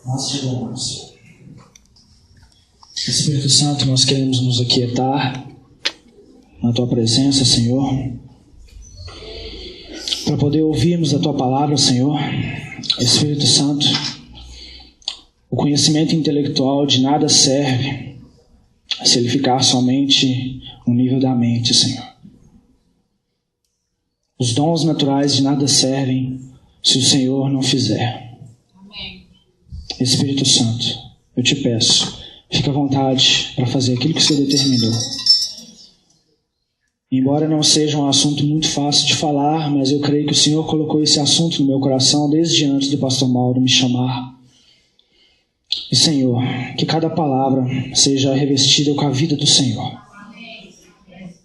Nós te louvamos. Espírito Santo, nós queremos nos aquietar na Tua presença, Senhor, para poder ouvirmos a Tua palavra, Senhor. Espírito Santo, o conhecimento intelectual de nada serve se ele ficar somente no nível da mente, Senhor. Os dons naturais de nada servem se o Senhor não fizer. Amém. Espírito Santo, eu te peço, fica à vontade para fazer aquilo que o Senhor determinou. Embora não seja um assunto muito fácil de falar, mas eu creio que o Senhor colocou esse assunto no meu coração desde antes do pastor Mauro me chamar. E, Senhor, que cada palavra seja revestida com a vida do Senhor,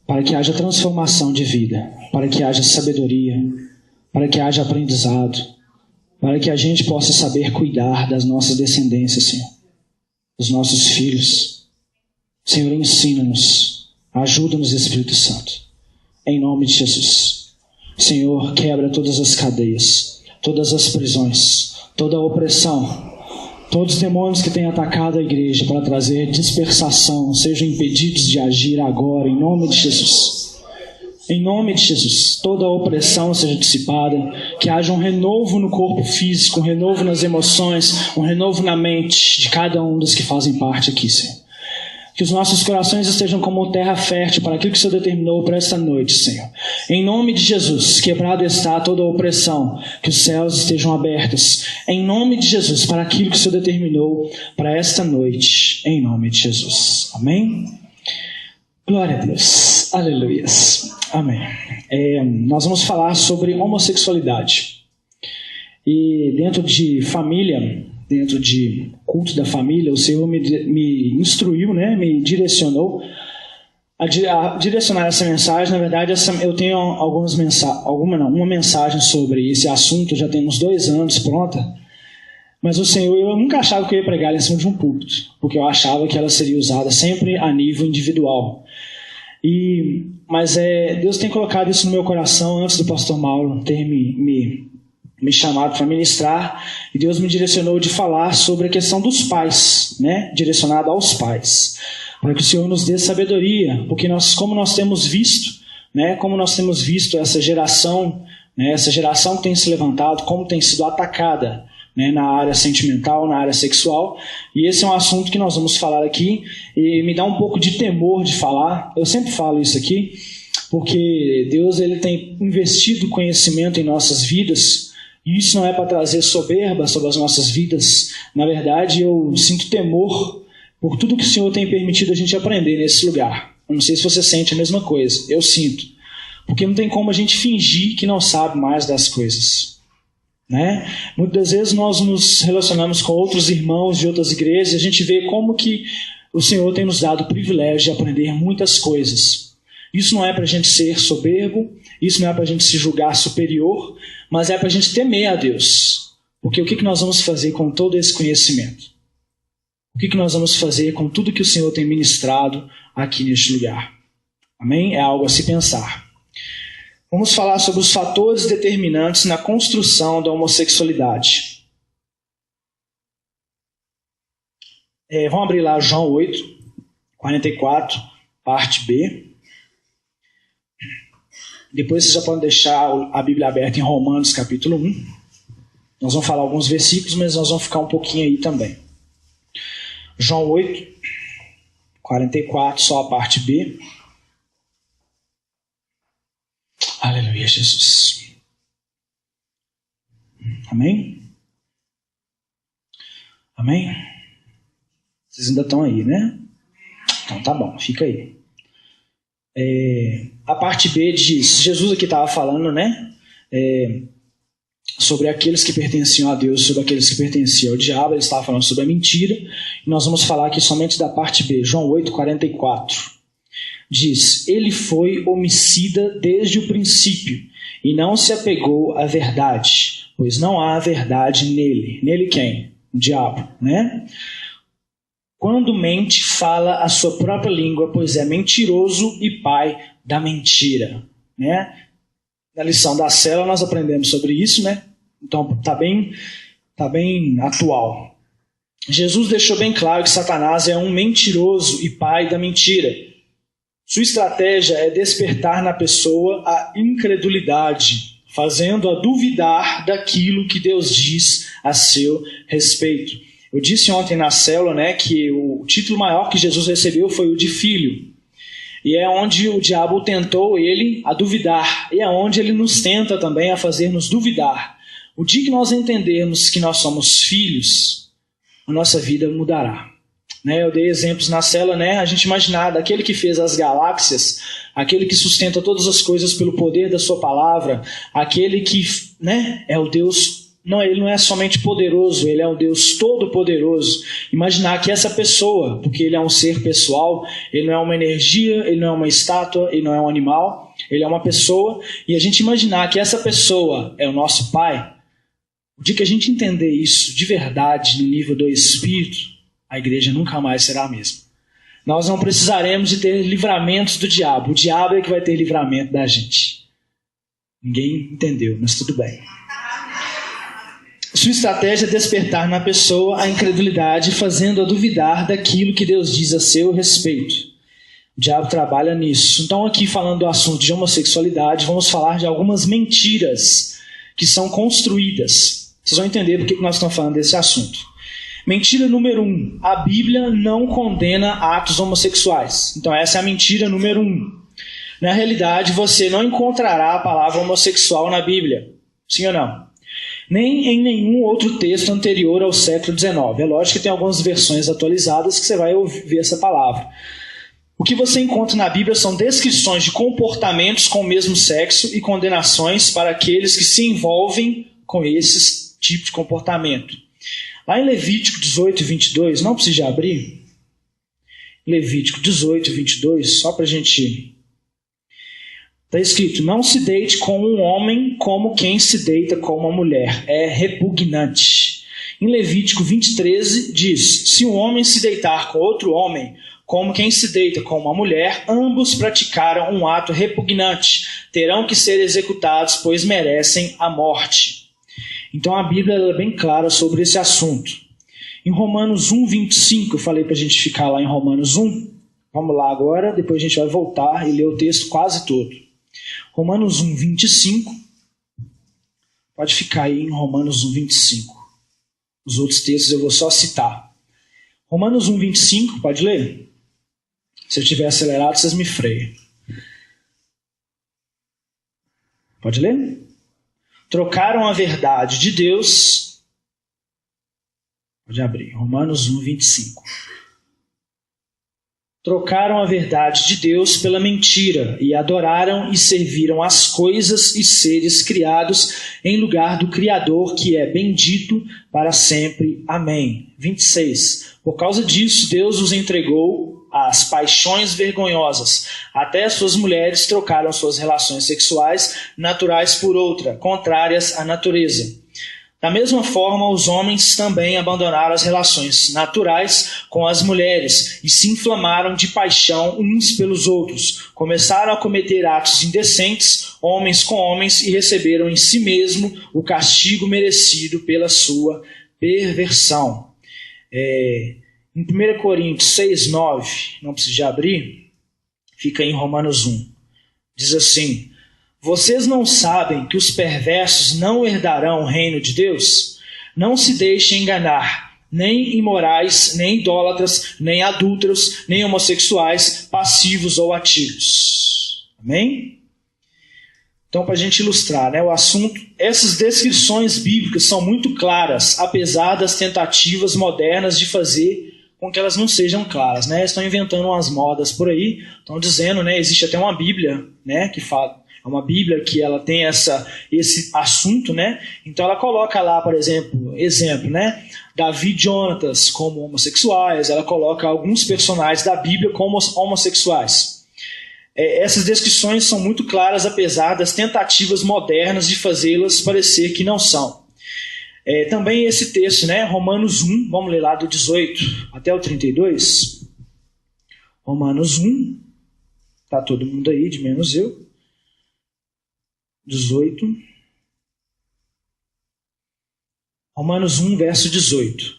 para que haja transformação de vida, para que haja sabedoria, para que haja aprendizado, para que a gente possa saber cuidar das nossas descendências, Senhor, dos nossos filhos. Senhor, ensina-nos, ajuda-nos, Espírito Santo, em nome de Jesus. Senhor, quebra todas as cadeias, todas as prisões, toda a opressão, todos os demônios que têm atacado a igreja para trazer dispersação, sejam impedidos de agir agora, em nome de Jesus. Em nome de Jesus, toda a opressão seja dissipada, que haja um renovo no corpo físico, um renovo nas emoções, um renovo na mente de cada um dos que fazem parte aqui, Senhor. Que os nossos corações estejam como terra fértil para aquilo que o Senhor determinou para esta noite, Senhor. Em nome de Jesus, quebrado está toda a opressão, que os céus estejam abertos. Em nome de Jesus, para aquilo que o Senhor determinou para esta noite. Em nome de Jesus. Amém? Glória a Deus. Aleluias. Amém. Nós vamos falar sobre homossexualidade. E dentro de família, dentro de culto da família, o Senhor me instruiu, me direcionou a direcionar essa mensagem. Na verdade, eu tenho uma mensagem sobre esse assunto, já tem uns 2 anos pronta, mas o Senhor, eu nunca achava que eu ia pregar em cima de um púlpito, porque eu achava que ela seria usada sempre a nível individual. Mas Deus tem colocado isso no meu coração antes do pastor Mauro ter me chamado para ministrar, e Deus me direcionou de falar sobre a questão dos pais, direcionado aos pais, para que o Senhor nos dê sabedoria, porque como nós temos visto essa geração que tem se levantado, como tem sido atacada, na área sentimental, na área sexual, e esse é um assunto que nós vamos falar aqui, e me dá um pouco de temor de falar. Eu sempre falo isso aqui, porque Deus ele tem investido conhecimento em nossas vidas, e isso não é para trazer soberba sobre as nossas vidas. Na verdade, eu sinto temor por tudo que o Senhor tem permitido a gente aprender nesse lugar. Eu não sei se você sente a mesma coisa, eu sinto, porque não tem como a gente fingir que não sabe mais das coisas. Muitas vezes nós nos relacionamos com outros irmãos de outras igrejas e a gente vê como que o Senhor tem nos dado o privilégio de aprender muitas coisas. Isso não é para a gente ser soberbo, isso não é para a gente se julgar superior, mas é para a gente temer a Deus. Porque o que nós vamos fazer com todo esse conhecimento? O que nós vamos fazer com tudo que o Senhor tem ministrado aqui neste lugar? Amém? É algo a se pensar. Vamos falar sobre os fatores determinantes na construção da homossexualidade. Vamos abrir lá João 8, 44, parte B. Depois vocês já podem deixar a Bíblia aberta em Romanos capítulo 1. Nós vamos falar alguns versículos, mas nós vamos ficar um pouquinho aí também. João 8, 44, só a parte B. Aleluia, Jesus. Amém? Amém? Vocês ainda estão aí, né? Então tá bom, fica aí. A parte B diz, Jesus aqui estava falando, sobre aqueles que pertenciam a Deus, sobre aqueles que pertenciam ao diabo. Ele estava falando sobre a mentira, e nós vamos falar aqui somente da parte B. João 8, 44. Diz, ele foi homicida desde o princípio, e não se apegou à verdade, pois não há verdade nele. Nele quem? O diabo, Quando mente, fala a sua própria língua, pois é mentiroso e pai da mentira. Na lição da célula nós aprendemos sobre isso, Então tá bem atual. Jesus deixou bem claro que Satanás é um mentiroso e pai da mentira. Sua estratégia é despertar na pessoa a incredulidade, fazendo-a duvidar daquilo que Deus diz a seu respeito. Eu disse ontem na célula, né, que o título maior que Jesus recebeu foi o de filho. E é onde o diabo tentou ele a duvidar. E é onde ele nos tenta também a fazer-nos duvidar. O dia que nós entendermos que nós somos filhos, a nossa vida mudará. Eu dei exemplos na célula, a gente imaginar daquele que fez as galáxias, aquele que sustenta todas as coisas pelo poder da sua palavra, aquele que é o Deus. Não, ele não é somente poderoso, ele é um Deus todo-poderoso. Imaginar que essa pessoa, porque ele é um ser pessoal, ele não é uma energia, ele não é uma estátua, ele não é um animal, ele é uma pessoa, e a gente imaginar que essa pessoa é o nosso Pai, o dia que a gente entender isso de verdade no nível do Espírito, a igreja nunca mais será a mesma. Nós não precisaremos de ter livramentos do diabo, o diabo é que vai ter livramento da gente. Ninguém entendeu, mas tudo bem. Sua estratégia é despertar na pessoa a incredulidade, fazendo-a duvidar daquilo que Deus diz a seu respeito. O diabo trabalha nisso. Então, aqui falando do assunto de homossexualidade, vamos falar de algumas mentiras que são construídas. Vocês vão entender por que nós estamos falando desse assunto. Mentira número 1. A Bíblia não condena atos homossexuais. Então, essa é a mentira número 1. Na realidade, você não encontrará a palavra homossexual na Bíblia. Sim ou não? Nem em nenhum outro texto anterior ao século XIX. É lógico que tem algumas versões atualizadas que você vai ouvir essa palavra. O que você encontra na Bíblia são descrições de comportamentos com o mesmo sexo e condenações para aqueles que se envolvem com esses tipos de comportamento. Lá em Levítico 18 e 22, não precisa abrir. Levítico 18 e 22, só para a gente... Está escrito, não se deite com um homem como quem se deita com uma mulher. É repugnante. Em Levítico 20:13 diz, se um homem se deitar com outro homem, como quem se deita com uma mulher, ambos praticaram um ato repugnante. Terão que ser executados, pois merecem a morte. Então a Bíblia é bem clara sobre esse assunto. Em Romanos 1:25, eu falei para a gente ficar lá em Romanos 1. Vamos lá agora, depois a gente vai voltar e ler o texto quase todo. Romanos 1:25. Pode ficar aí em Romanos 1:25. Os outros textos eu vou só citar. Romanos 1:25, pode ler? Se eu estiver acelerado, vocês me freiam. Pode ler? Trocaram a verdade de Deus. Pode abrir. Romanos 1:25. Trocaram a verdade de Deus pela mentira e adoraram e serviram as coisas e seres criados em lugar do Criador, que é bendito para sempre. Amém. 26. Por causa disso, Deus os entregou às paixões vergonhosas. Até suas mulheres trocaram suas relações sexuais naturais por outra, contrárias à natureza. Da mesma forma, os homens também abandonaram as relações naturais com as mulheres e se inflamaram de paixão uns pelos outros. Começaram a cometer atos indecentes, homens com homens, e receberam em si mesmo o castigo merecido pela sua perversão. Em 1 Coríntios 6:9, não precisa abrir, fica em Romanos 1. Diz assim... Vocês não sabem que os perversos não herdarão o reino de Deus? Não se deixem enganar, nem imorais, nem idólatras, nem adúlteros, nem homossexuais, passivos ou ativos. Amém? Então, para a gente ilustrar o assunto, essas descrições bíblicas são muito claras, apesar das tentativas modernas de fazer com que elas não sejam claras. Estão inventando umas modas por aí, estão dizendo, existe até uma Bíblia que fala... É uma Bíblia que ela tem esse assunto, Então ela coloca lá, por exemplo, Davi e Jonatas como homossexuais, ela coloca alguns personagens da Bíblia como homossexuais. Essas descrições são muito claras, apesar das tentativas modernas de fazê-las parecer que não são. Também esse texto, Romanos 1, vamos ler lá do 18 até o 32. Romanos 1, está todo mundo aí, de menos eu. 18. Romanos 1, verso 18.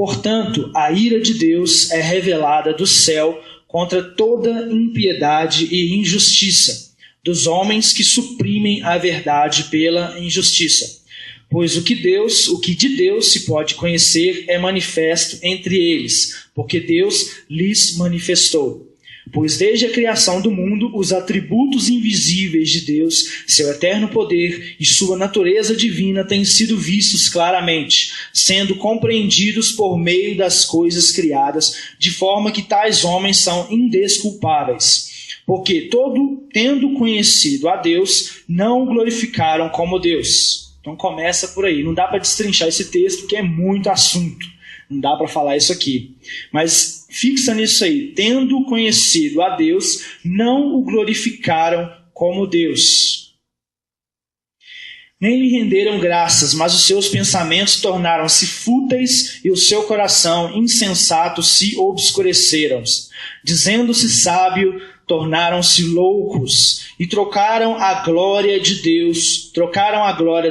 Portanto, a ira de Deus é revelada do céu contra toda impiedade e injustiça dos homens que suprimem a verdade pela injustiça. Pois o que de Deus se pode conhecer é manifesto entre eles, porque Deus lhes manifestou. Pois desde a criação do mundo, os atributos invisíveis de Deus, seu eterno poder e sua natureza divina têm sido vistos claramente, sendo compreendidos por meio das coisas criadas, de forma que tais homens são indesculpáveis. Porque tendo conhecido a Deus, não o glorificaram como Deus. Então começa por aí. Não dá para destrinchar esse texto, porque é muito assunto. Não dá para falar isso aqui. Mas fixa nisso aí. Tendo conhecido a Deus, não o glorificaram como Deus. Nem lhe renderam graças, mas os seus pensamentos tornaram-se fúteis e o seu coração insensato se obscureceram. Dizendo-se sábio, tornaram-se loucos e trocaram a glória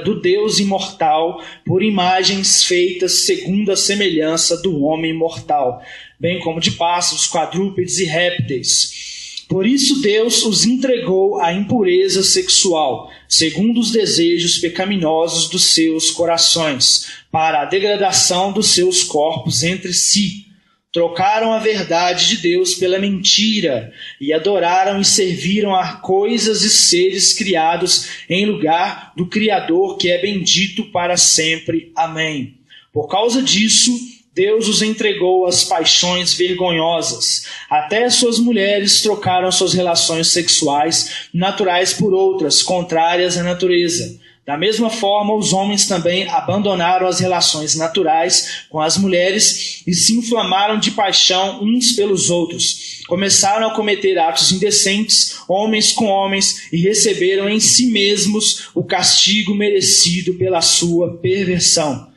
do Deus imortal por imagens feitas segundo a semelhança do homem mortal, bem como de pássaros, quadrúpedes e répteis. Por isso Deus os entregou à impureza sexual, segundo os desejos pecaminosos dos seus corações, para a degradação dos seus corpos entre si. Trocaram a verdade de Deus pela mentira e adoraram e serviram a coisas e seres criados em lugar do Criador, que é bendito para sempre. Amém. Por causa disso, Deus os entregou às paixões vergonhosas. Até suas mulheres trocaram suas relações sexuais naturais por outras, contrárias à natureza. Da mesma forma, os homens também abandonaram as relações naturais com as mulheres e se inflamaram de paixão uns pelos outros. Começaram a cometer atos indecentes, homens com homens, e receberam em si mesmos o castigo merecido pela sua perversão.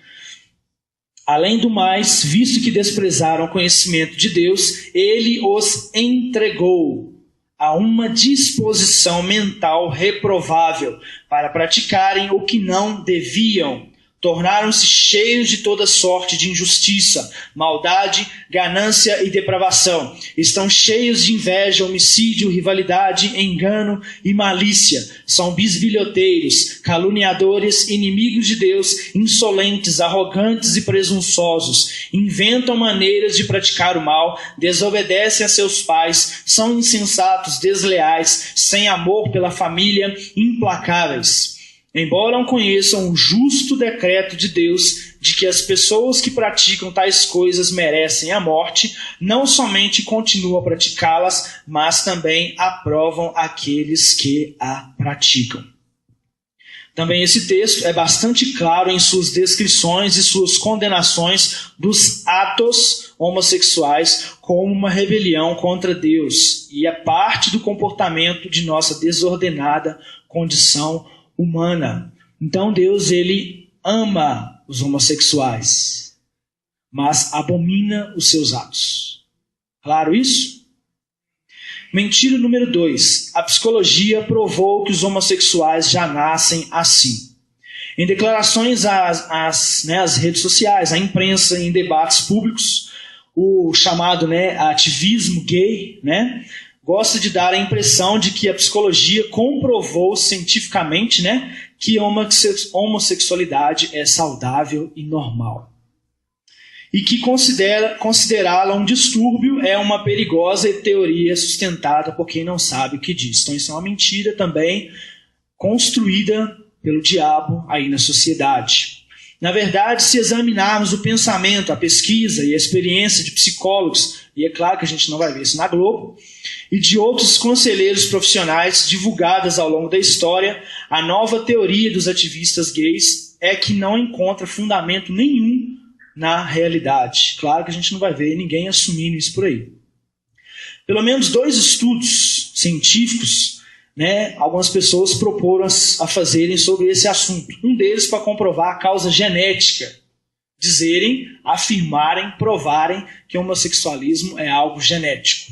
Além do mais, visto que desprezaram o conhecimento de Deus, ele os entregou a uma disposição mental reprovável para praticarem o que não deviam. Tornaram-se cheios de toda sorte de injustiça, maldade, ganância e depravação. Estão cheios de inveja, homicídio, rivalidade, engano e malícia. São bisbilhoteiros, caluniadores, inimigos de Deus, insolentes, arrogantes e presunçosos. Inventam maneiras de praticar o mal, desobedecem a seus pais, são insensatos, desleais, sem amor pela família, implacáveis. Embora não conheçam o justo decreto de Deus de que as pessoas que praticam tais coisas merecem a morte, não somente continuam a praticá-las, mas também aprovam aqueles que a praticam. Também esse texto é bastante claro em suas descrições e suas condenações dos atos homossexuais como uma rebelião contra Deus, e é parte do comportamento de nossa desordenada condição humana. Então Deus, ele ama os homossexuais, mas abomina os seus atos. Claro isso? Mentira número 2. A psicologia provou que os homossexuais já nascem assim. Em declarações às redes sociais, à imprensa, em debates públicos, o chamado ativismo gay, gosta de dar a impressão de que a psicologia comprovou cientificamente que a homossexualidade é saudável e normal. E que considerá-la um distúrbio é uma perigosa teoria sustentada por quem não sabe o que diz. Então isso é uma mentira também construída pelo diabo aí na sociedade. Na verdade, se examinarmos o pensamento, a pesquisa e a experiência de psicólogos, e é claro que a gente não vai ver isso na Globo, e de outros conselheiros profissionais divulgadas ao longo da história, a nova teoria dos ativistas gays é que não encontra fundamento nenhum na realidade. Claro que a gente não vai ver ninguém assumindo isso por aí. Pelo menos 2 estudos científicos, algumas pessoas proporam a fazerem sobre esse assunto. Um deles para comprovar a causa genética. Afirmarem, provarem que o homossexualismo é algo genético.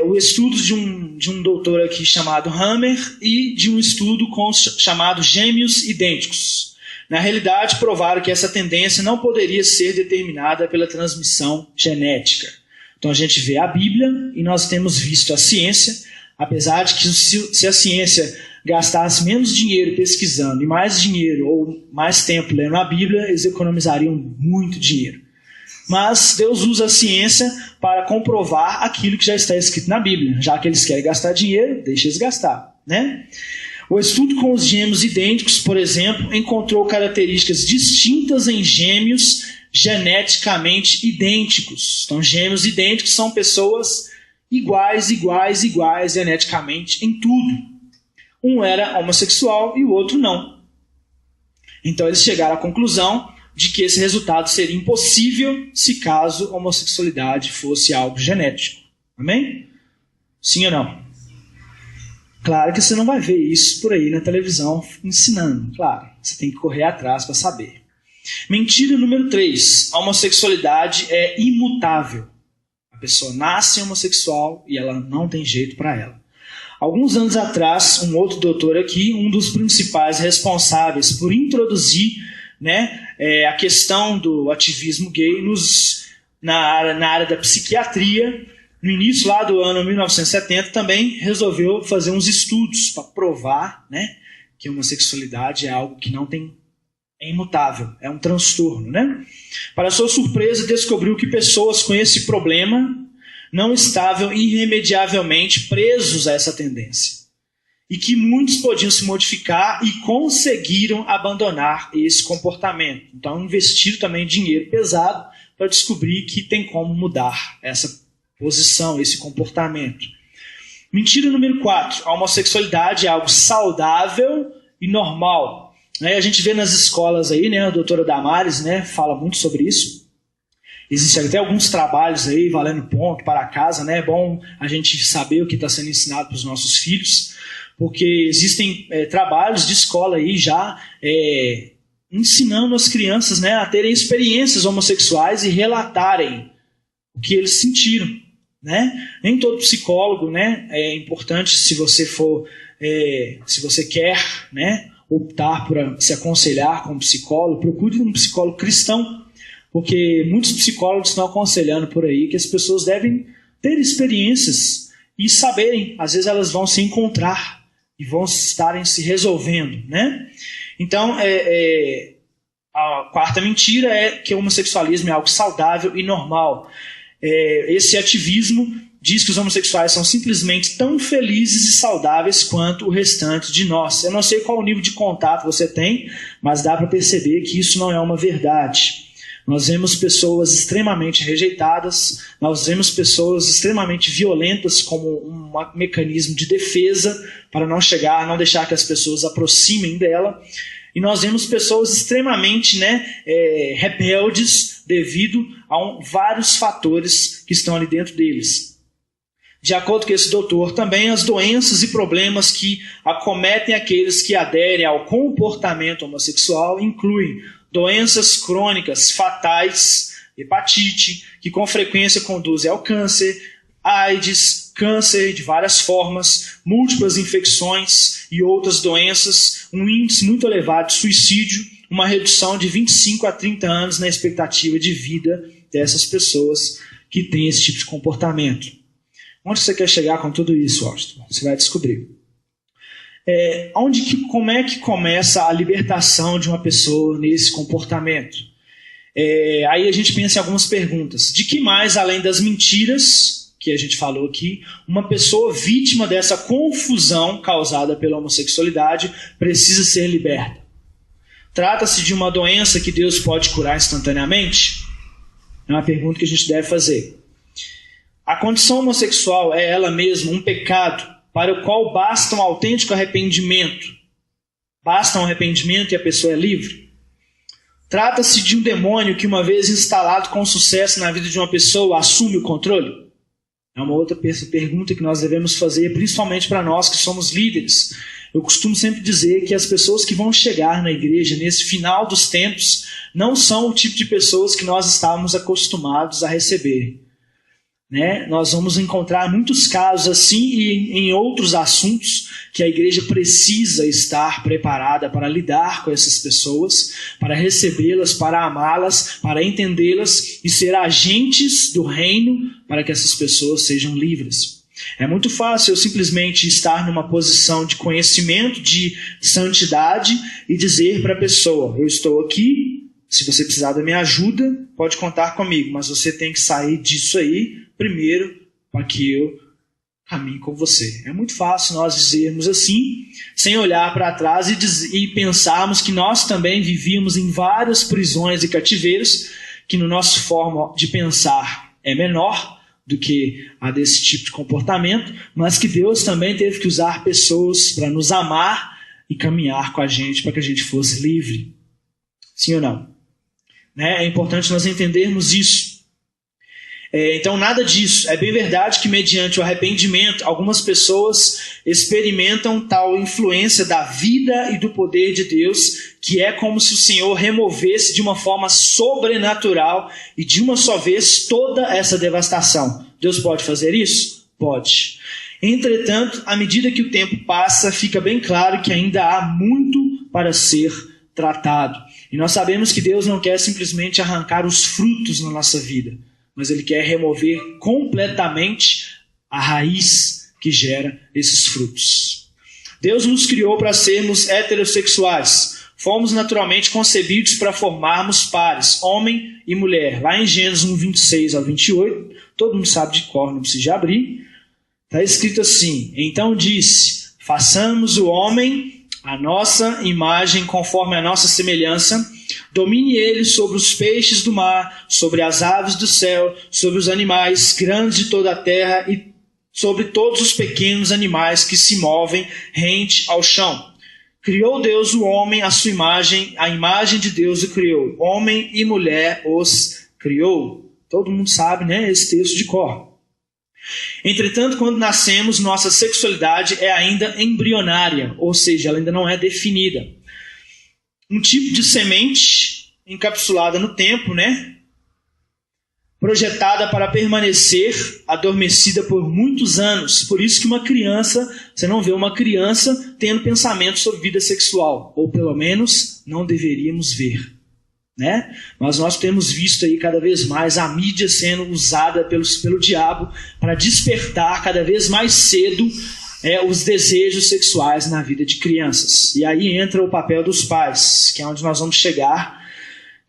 O estudo de um doutor aqui chamado Hammer e de um estudo chamado Gêmeos Idênticos. Na realidade, provaram que essa tendência não poderia ser determinada pela transmissão genética. Então a gente vê a Bíblia e nós temos visto a ciência, apesar de que se a ciência gastasse menos dinheiro pesquisando e mais dinheiro ou mais tempo lendo a Bíblia, eles economizariam muito dinheiro. Mas Deus usa a ciência para comprovar aquilo que já está escrito na Bíblia. Já que eles querem gastar dinheiro, deixa eles gastar, né? O estudo com os gêmeos idênticos, por exemplo, encontrou características distintas em gêmeos geneticamente idênticos. Então, gêmeos idênticos são pessoas iguais geneticamente em tudo. Um era homossexual e o outro não. Então, eles chegaram à conclusão de que esse resultado seria impossível se caso a homossexualidade fosse algo genético. Amém? Sim ou não? Claro que você não vai ver isso por aí na televisão ensinando. Claro, você tem que correr atrás para saber. Mentira número 3. A homossexualidade é imutável. A pessoa nasce homossexual e ela não tem jeito para ela. Alguns anos atrás, um outro doutor aqui, um dos principais responsáveis por introduzir, né, a questão do ativismo gay na área da psiquiatria, no início lá do ano 1970, também resolveu fazer uns estudos para provar, né, que a homossexualidade é algo que não tem, é imutável, é um transtorno, né? Para sua surpresa, descobriu que pessoas com esse problema não estavam irremediavelmente presos a essa tendência e que muitos podiam se modificar e conseguiram abandonar esse comportamento. Então, investiram também dinheiro pesado para descobrir que tem como mudar essa posição, esse comportamento. Mentira número 4. A homossexualidade é algo saudável e normal. A gente vê nas escolas aí, né, a doutora Damares, né, fala muito sobre isso. Existem até alguns trabalhos aí, valendo ponto para casa, né? É bom a gente saber o que está sendo ensinado para os nossos filhos, porque existem trabalhos de escola aí já ensinando as crianças, né, a terem experiências homossexuais e relatarem o que eles sentiram, né? Nem todo psicólogo, né, é importante, se você quer, né, optar por se aconselhar com um psicólogo, procure um psicólogo cristão, porque muitos psicólogos estão aconselhando por aí que as pessoas devem ter experiências e saberem, às vezes elas vão se encontrar e vão estarem se resolvendo, né? Então, a quarta mentira é que o homossexualismo é algo saudável e normal. Esse ativismo diz que os homossexuais são simplesmente tão felizes e saudáveis quanto o restante de nós. Eu não sei qual o nível de contato você tem, mas dá para perceber que isso não é uma verdade. Nós vemos pessoas extremamente rejeitadas, nós vemos pessoas extremamente violentas como um mecanismo de defesa para não deixar que as pessoas aproximem dela. E nós vemos pessoas extremamente, né, rebeldes devido a vários fatores que estão ali dentro deles. De acordo com esse doutor, também as doenças e problemas que acometem aqueles que aderem ao comportamento homossexual incluem doenças crônicas fatais, hepatite, que com frequência conduzem ao câncer, AIDS, câncer de várias formas, múltiplas infecções e outras doenças, um índice muito elevado de suicídio, uma redução de 25 a 30 anos na expectativa de vida dessas pessoas que têm esse tipo de comportamento. Onde você quer chegar com tudo isso, Austin? Você vai descobrir. Como é que começa a libertação de uma pessoa nesse comportamento? Aí a gente pensa em algumas perguntas. De que mais, além das mentiras que a gente falou aqui, uma pessoa vítima dessa confusão causada pela homossexualidade precisa ser liberta? Trata-se de uma doença que Deus pode curar instantaneamente? É uma pergunta que a gente deve fazer. A condição homossexual é ela mesma um pecado para o qual basta um autêntico arrependimento? Basta um arrependimento e a pessoa é livre? Trata-se de um demônio que, uma vez instalado com sucesso na vida de uma pessoa, assume o controle? É uma outra pergunta que nós devemos fazer, principalmente para nós que somos líderes. Eu costumo sempre dizer que as pessoas que vão chegar na igreja nesse final dos tempos não são o tipo de pessoas que nós estávamos acostumados a receber. né? Nós vamos encontrar muitos casos assim e em outros assuntos que a igreja precisa estar preparada para lidar com essas pessoas, para recebê-las, para amá-las, para entendê-las e ser agentes do reino para que essas pessoas sejam livres. É muito fácil eu simplesmente estar numa posição de conhecimento, de santidade e dizer para a pessoa: eu estou aqui, se você precisar da minha ajuda, pode contar comigo, mas você tem que sair disso aí primeiro para que eu caminhe com você. É muito fácil nós dizermos assim, sem olhar para trás e pensarmos que nós também vivíamos em várias prisões e cativeiros, que no nosso forma de pensar é menor do que a desse tipo de comportamento, mas que Deus também teve que usar pessoas para nos amar e caminhar com a gente para que a gente fosse livre. Sim ou não? Né? É importante nós entendermos isso. Então nada disso. É bem verdade que mediante o arrependimento algumas pessoas experimentam tal influência da vida e do poder de Deus, que é como se o Senhor removesse de uma forma sobrenatural e de uma só vez toda essa devastação. Deus pode fazer isso? Pode. Entretanto, à medida que o tempo passa, fica bem claro que ainda há muito para ser tratado. E nós sabemos que Deus não quer simplesmente arrancar os frutos na nossa vida, mas Ele quer remover completamente a raiz que gera esses frutos. Deus nos criou para sermos heterossexuais. Fomos naturalmente concebidos para formarmos pares, homem e mulher. Lá em Gênesis 1, 26 ao 28, todo mundo sabe de cor, não precisa abrir. Está escrito assim: então disse, façamos o homem a nossa imagem, conforme a nossa semelhança, domine ele sobre os peixes do mar, sobre as aves do céu, sobre os animais grandes de toda a terra e sobre todos os pequenos animais que se movem rente ao chão. Criou Deus o homem à sua imagem, a imagem de Deus o criou. Homem e mulher os criou. Todo mundo sabe, né, esse texto de cor. Entretanto, quando nascemos, nossa sexualidade é ainda embrionária, ou seja, ela ainda não é definida. Um tipo de semente encapsulada no tempo, né? Projetada para permanecer adormecida por muitos anos. Por isso que uma criança, você não vê uma criança tendo pensamento sobre vida sexual, ou pelo menos não deveríamos ver, né? Mas nós temos visto aí cada vez mais a mídia sendo usada pelo diabo para despertar cada vez mais cedo os desejos sexuais na vida de crianças. E aí entra o papel dos pais, que é onde nós vamos chegar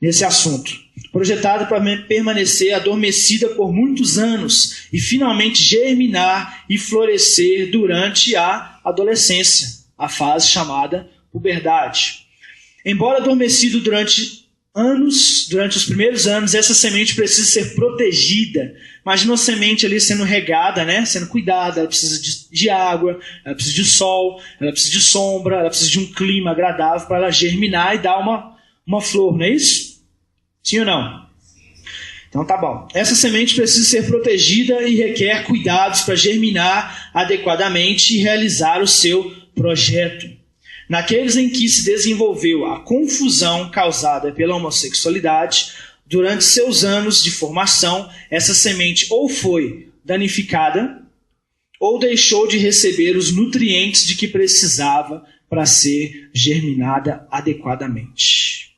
nesse assunto. Projetada para permanecer adormecida por muitos anos e finalmente germinar e florescer durante a adolescência, a fase chamada puberdade. Embora adormecido durante os primeiros anos, essa semente precisa ser protegida. Imagina uma semente ali sendo regada, né? Sendo cuidada. Ela precisa de água, ela precisa de sol, ela precisa de sombra, ela precisa de um clima agradável para ela germinar e dar uma flor, não é isso? Sim ou não? Então tá bom. Essa semente precisa ser protegida e requer cuidados para germinar adequadamente e realizar o seu projeto. Naqueles em que se desenvolveu a confusão causada pela homossexualidade, durante seus anos de formação, essa semente ou foi danificada ou deixou de receber os nutrientes de que precisava para ser germinada adequadamente.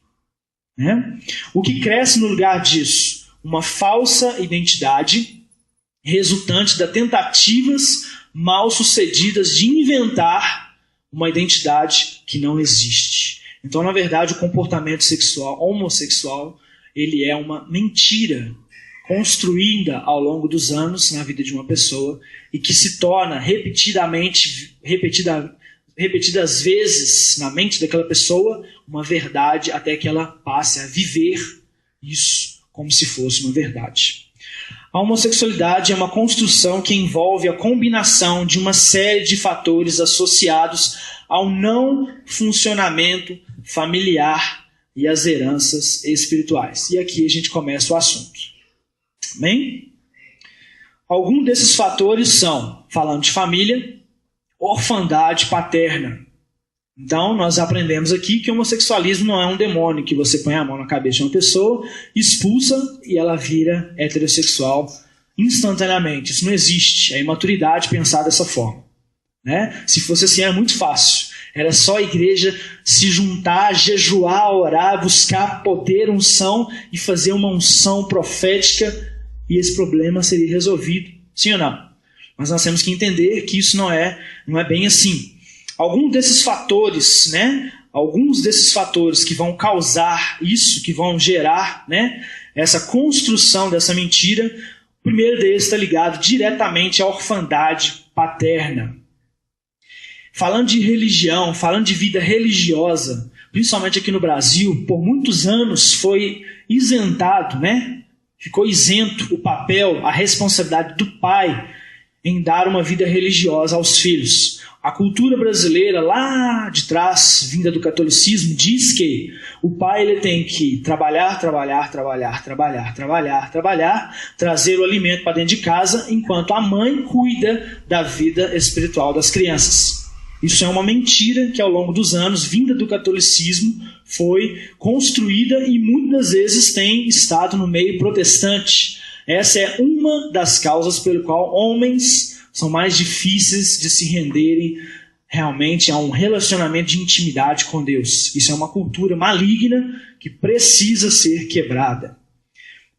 Né? O que cresce no lugar disso? Uma falsa identidade resultante das tentativas mal sucedidas de inventar uma identidade que não existe. Então, na verdade, o comportamento sexual homossexual, ele é uma mentira construída ao longo dos anos na vida de uma pessoa e que se torna repetidas vezes na mente daquela pessoa uma verdade até que ela passe a viver isso como se fosse uma verdade. A homossexualidade é uma construção que envolve a combinação de uma série de fatores associados ao não funcionamento familiar e às heranças espirituais. E aqui a gente começa o assunto. Bem? Alguns desses fatores são, falando de família, orfandade paterna. Então, nós aprendemos aqui que o homossexualismo não é um demônio que você põe a mão na cabeça de uma pessoa, expulsa e ela vira heterossexual instantaneamente. Isso não existe. É imaturidade pensar dessa forma, né? Se fosse assim, era muito fácil. Era só a igreja se juntar, jejuar, orar, buscar poder, unção e fazer uma unção profética e esse problema seria resolvido. Sim ou não? Mas nós temos que entender que isso não é bem assim. Alguns desses fatores, né? Alguns desses fatores que vão causar isso, que vão gerar, né, essa construção dessa mentira, o primeiro deles está ligado diretamente à orfandade paterna. Falando de religião, falando de vida religiosa, principalmente aqui no Brasil, por muitos anos foi isentado, né? Ficou isento o papel, a responsabilidade do pai em dar uma vida religiosa aos filhos. A cultura brasileira, lá de trás, vinda do catolicismo, diz que o pai ele tem que trabalhar, trazer o alimento para dentro de casa, enquanto a mãe cuida da vida espiritual das crianças. Isso é uma mentira que ao longo dos anos, vinda do catolicismo, foi construída e muitas vezes tem estado no meio protestante. Essa é uma das causas pelo qual homens são mais difíceis de se renderem realmente a um relacionamento de intimidade com Deus. Isso é uma cultura maligna que precisa ser quebrada.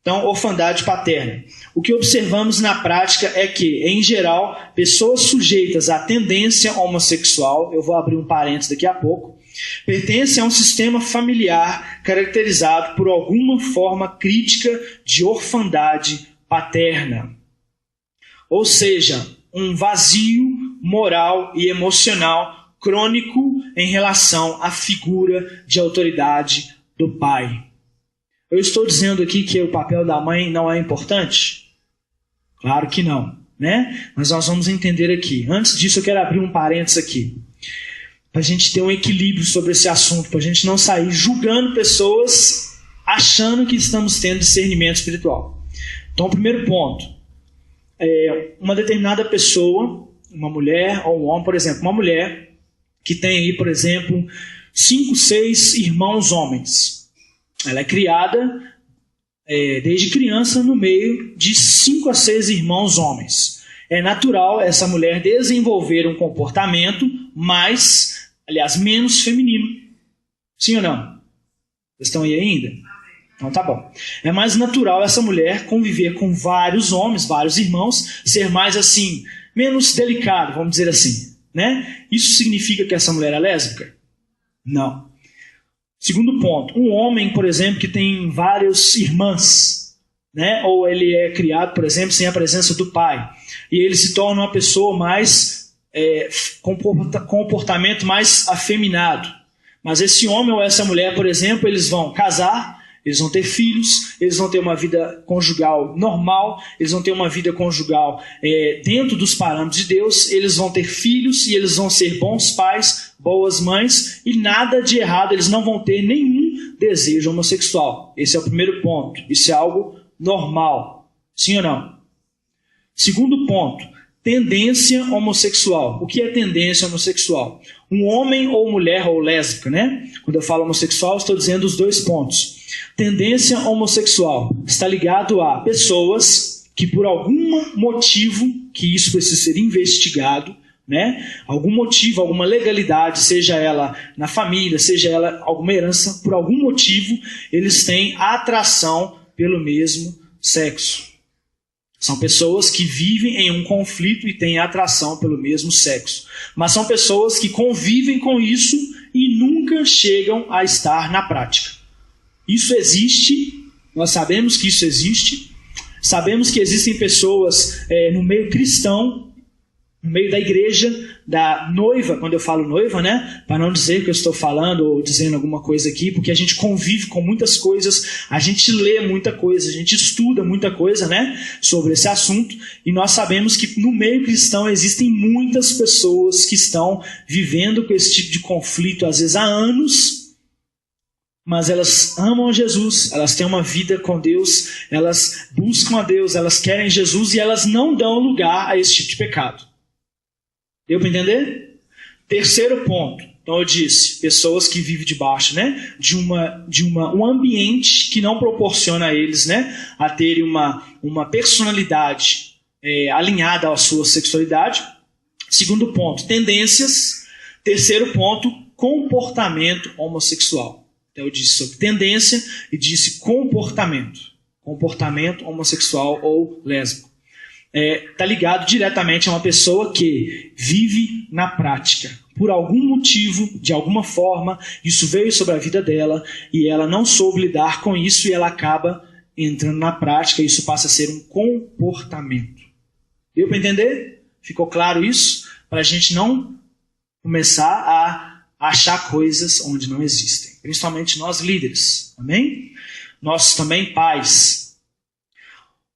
Então, orfandade paterna. O que observamos na prática é que, em geral, pessoas sujeitas à tendência homossexual, eu vou abrir um parênteses daqui a pouco, pertencem a um sistema familiar caracterizado por alguma forma crítica de orfandade paterna. Ou seja, um vazio moral e emocional crônico em relação à figura de autoridade do pai. Eu estou dizendo aqui que o papel da mãe não é importante? Claro que não, né? Mas nós vamos entender aqui. Antes disso, eu quero abrir um parênteses aqui, para a gente ter um equilíbrio sobre esse assunto, para a gente não sair julgando pessoas achando que estamos tendo discernimento espiritual. Então, o primeiro ponto, uma determinada pessoa, uma mulher ou um homem, por exemplo, uma mulher que tem aí, por exemplo, 5, 6 irmãos homens. Ela é criada desde criança no meio de 5 a 6 irmãos homens. É natural essa mulher desenvolver um comportamento menos feminino. Sim ou não? Vocês estão aí ainda? Então tá bom. É mais natural essa mulher conviver com vários homens, vários irmãos, ser mais assim, menos delicado, vamos dizer assim, né? Isso significa que essa mulher é lésbica? Não. Segundo ponto, um homem, por exemplo, que tem várias irmãs, né? Ou ele é criado, por exemplo, sem a presença do pai, e ele se torna uma pessoa mais comportamento mais afeminado. Mas esse homem ou essa mulher, por exemplo, eles vão casar, eles vão ter filhos, eles vão ter uma vida conjugal normal, eles vão ter uma vida conjugal dentro dos parâmetros de Deus, eles vão ter filhos e eles vão ser bons pais, boas mães, e nada de errado, eles não vão ter nenhum desejo homossexual. Esse é o primeiro ponto. Isso é algo normal. Sim ou não? Segundo ponto, tendência homossexual. O que é tendência homossexual? Um homem ou mulher ou lésbica, né? Quando eu falo homossexual, estou dizendo os 2 pontos. Tendência homossexual está ligado a pessoas que por algum motivo, que isso precisa ser investigado, né? Algum motivo, alguma legalidade, seja ela na família, seja ela alguma herança, por algum motivo eles têm atração pelo mesmo sexo. São pessoas que vivem em um conflito e têm atração pelo mesmo sexo. Mas são pessoas que convivem com isso e nunca chegam a estar na prática. Isso existe, nós sabemos que isso existe. Sabemos que existem pessoas no meio cristão, no meio da igreja, da noiva, quando eu falo noiva, né? Para não dizer que eu estou falando ou dizendo alguma coisa aqui, porque a gente convive com muitas coisas, a gente lê muita coisa, a gente estuda muita coisa, né? Sobre esse assunto, e nós sabemos que no meio cristão existem muitas pessoas que estão vivendo com esse tipo de conflito, às vezes há anos, mas elas amam a Jesus, elas têm uma vida com Deus, elas buscam a Deus, elas querem Jesus e elas não dão lugar a esse tipo de pecado. Deu para entender? Terceiro ponto. Então eu disse, pessoas que vivem debaixo, né, de um ambiente que não proporciona a eles, né, a terem uma personalidade alinhada à sua sexualidade. Segundo ponto, tendências. Terceiro ponto, comportamento homossexual. Então eu disse sobre tendência e disse comportamento homossexual ou lésbico. Está ligado diretamente a uma pessoa que vive na prática. Por algum motivo, de alguma forma, isso veio sobre a vida dela e ela não soube lidar com isso e ela acaba entrando na prática e isso passa a ser um comportamento. Deu para entender? Ficou claro isso? Para a gente não começar a achar coisas onde não existem. Principalmente nós líderes. Amém? Nós também pais.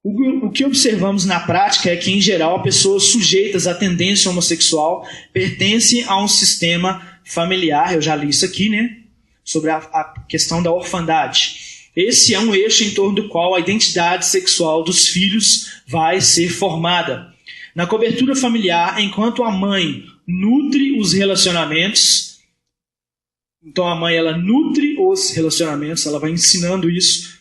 O que observamos na prática é que, em geral, pessoas sujeitas à tendência homossexual pertencem a um sistema familiar, eu já li isso aqui, né? Sobre a questão da orfandade. Esse é um eixo em torno do qual a identidade sexual dos filhos vai ser formada. Na cobertura familiar, enquanto a mãe nutre os relacionamentos, então a mãe ela nutre os relacionamentos, ela vai ensinando isso.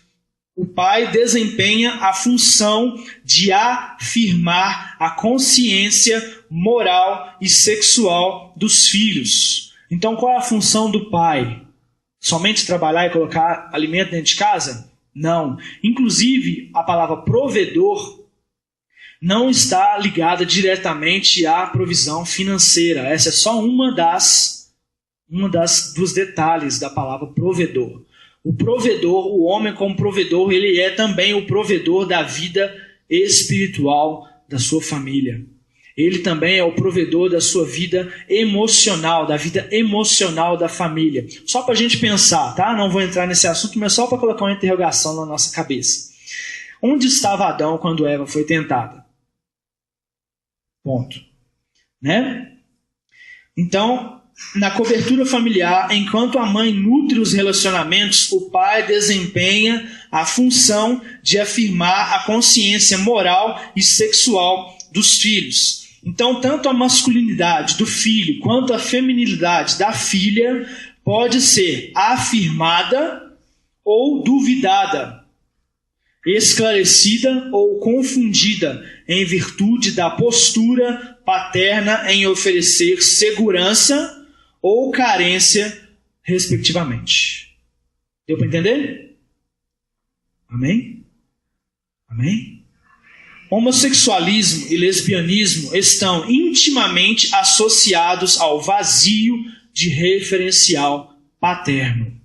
O pai desempenha a função de afirmar a consciência moral e sexual dos filhos. Então, qual é a função do pai? Somente trabalhar e colocar alimento dentro de casa? Não. Inclusive, a palavra provedor não está ligada diretamente à provisão financeira. Essa é só dos detalhes da palavra provedor. O provedor, o homem como provedor, ele é também o provedor da vida espiritual da sua família. Ele também é o provedor da sua vida emocional, da vida emocional da família. Só para a gente pensar, tá? Não vou entrar nesse assunto, mas só para colocar uma interrogação na nossa cabeça. Onde estava Adão quando Eva foi tentada? Ponto. Né? Então, na cobertura familiar, enquanto a mãe nutre os relacionamentos, o pai desempenha a função de afirmar a consciência moral e sexual dos filhos. Então, tanto a masculinidade do filho quanto a feminilidade da filha pode ser afirmada ou duvidada, esclarecida ou confundida em virtude da postura paterna em oferecer segurança ou carência, respectivamente. Deu para entender? Amém? Amém? Homossexualismo e lesbianismo estão intimamente associados ao vazio de referencial paterno.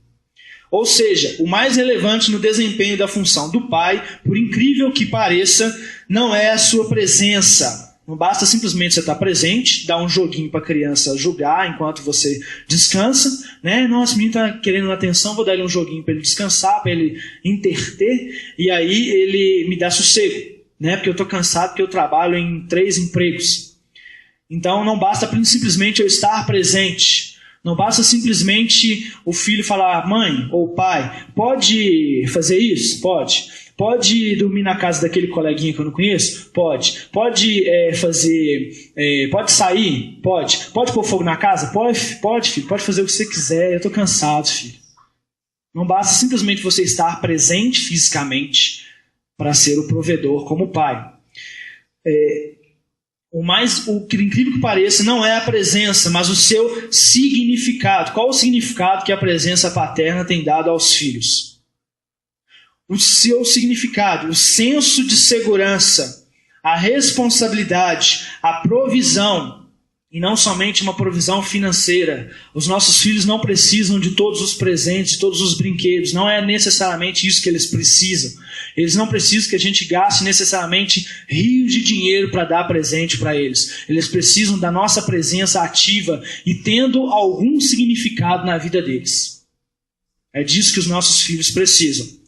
Ou seja, o mais relevante no desempenho da função do pai, por incrível que pareça, não é a sua presença. Não basta simplesmente você estar presente, dar um joguinho para a criança jogar enquanto você descansa, né? Nossa, o menino está querendo atenção, vou dar ele um joguinho para ele descansar, para ele interter, e aí ele me dá sossego, né? Porque eu estou cansado, porque eu trabalho em 3 empregos. Então não basta simplesmente eu estar presente, não basta simplesmente o filho falar, mãe ou pai, pode fazer isso? Pode. Pode dormir na casa daquele coleguinha que eu não conheço? Pode. Pode pode sair? Pode. Pode pôr fogo na casa? Pode, filho. Pode fazer o que você quiser. Eu estou cansado, filho. Não basta simplesmente você estar presente fisicamente para ser o provedor como pai. O que incrível que pareça não é a presença, mas o seu significado. Qual o significado que a presença paterna tem dado aos filhos? O seu significado, o senso de segurança, a responsabilidade, a provisão, e não somente uma provisão financeira. Os nossos filhos não precisam de todos os presentes, de todos os brinquedos, não é necessariamente isso que eles precisam. Eles não precisam que a gente gaste necessariamente rios de dinheiro para dar presente para eles. Eles precisam da nossa presença ativa e tendo algum significado na vida deles. É disso que os nossos filhos precisam.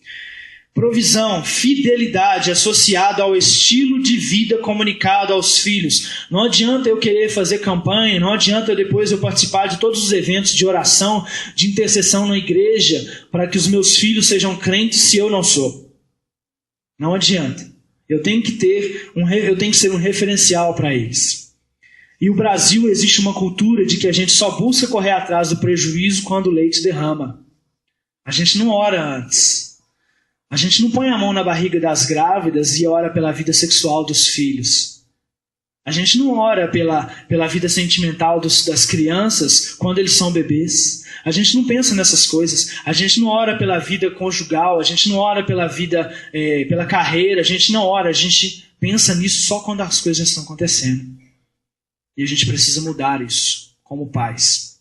Provisão, fidelidade associada ao estilo de vida comunicado aos filhos. Não adianta eu querer fazer campanha, não adianta depois eu participar de todos os eventos de oração, de intercessão na igreja, para que os meus filhos sejam crentes se eu não sou. Não adianta. Eu tenho que ser um referencial para eles. E o Brasil, existe uma cultura de que a gente só busca correr atrás do prejuízo quando o leite derrama. A gente não ora antes. A gente não põe a mão na barriga das grávidas e ora pela vida sexual dos filhos. A gente não ora pela vida sentimental das crianças quando eles são bebês. A gente não pensa nessas coisas. A gente não ora pela vida conjugal. A gente não ora pela vida, pela carreira. A gente não ora. A gente pensa nisso só quando as coisas já estão acontecendo. E a gente precisa mudar isso, como pais,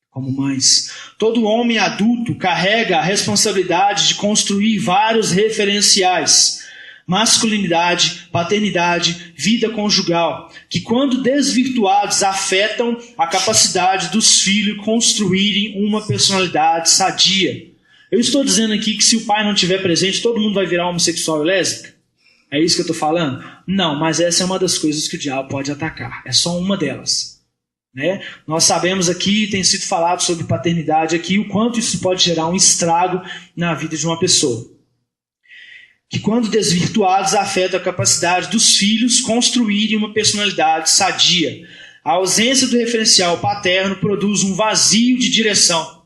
como mães. Todo homem adulto carrega a responsabilidade de construir vários referenciais: masculinidade, paternidade, vida conjugal, que quando desvirtuados afetam a capacidade dos filhos construírem uma personalidade sadia. Eu estou dizendo aqui que se o pai não estiver presente, todo mundo vai virar homossexual e lésbica? É isso que eu estou falando? Não, mas essa é uma das coisas que o diabo pode atacar. É só uma delas. Né? Nós sabemos aqui, tem sido falado sobre paternidade aqui, o quanto isso pode gerar um estrago na vida de uma pessoa. Que quando desvirtuados afeta a capacidade dos filhos construírem uma personalidade sadia. A ausência do referencial paterno produz um vazio de direção,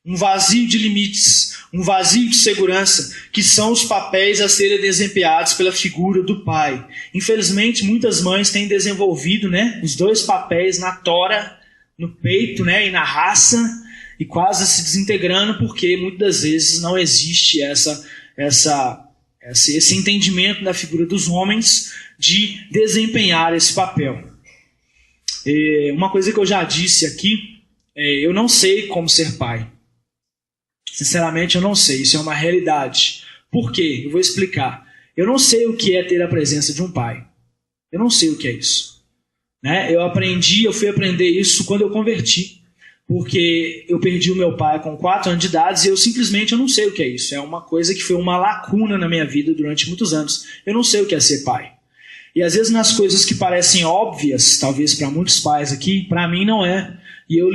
um vazio de limites, um vazio de segurança, que são os papéis a serem desempenhados pela figura do pai. Infelizmente, muitas mães têm desenvolvido, né, os dois papéis na tora, no peito, né, e na raça, e quase se desintegrando, porque muitas das vezes não existe esse entendimento da figura dos homens de desempenhar esse papel. Uma coisa que eu já disse aqui, eu não sei como ser pai. Sinceramente, eu não sei. Isso é uma realidade. Por quê? Eu vou explicar. Eu não sei o que é ter a presença de um pai. Eu não sei o que é isso. Né? Eu fui aprender isso quando eu converti. Porque eu perdi o meu pai com 4 anos de idade e eu não sei o que é isso. É uma coisa que foi uma lacuna na minha vida durante muitos anos. Eu não sei o que é ser pai. E às vezes nas coisas que parecem óbvias, talvez para muitos pais aqui, para mim não é. E eu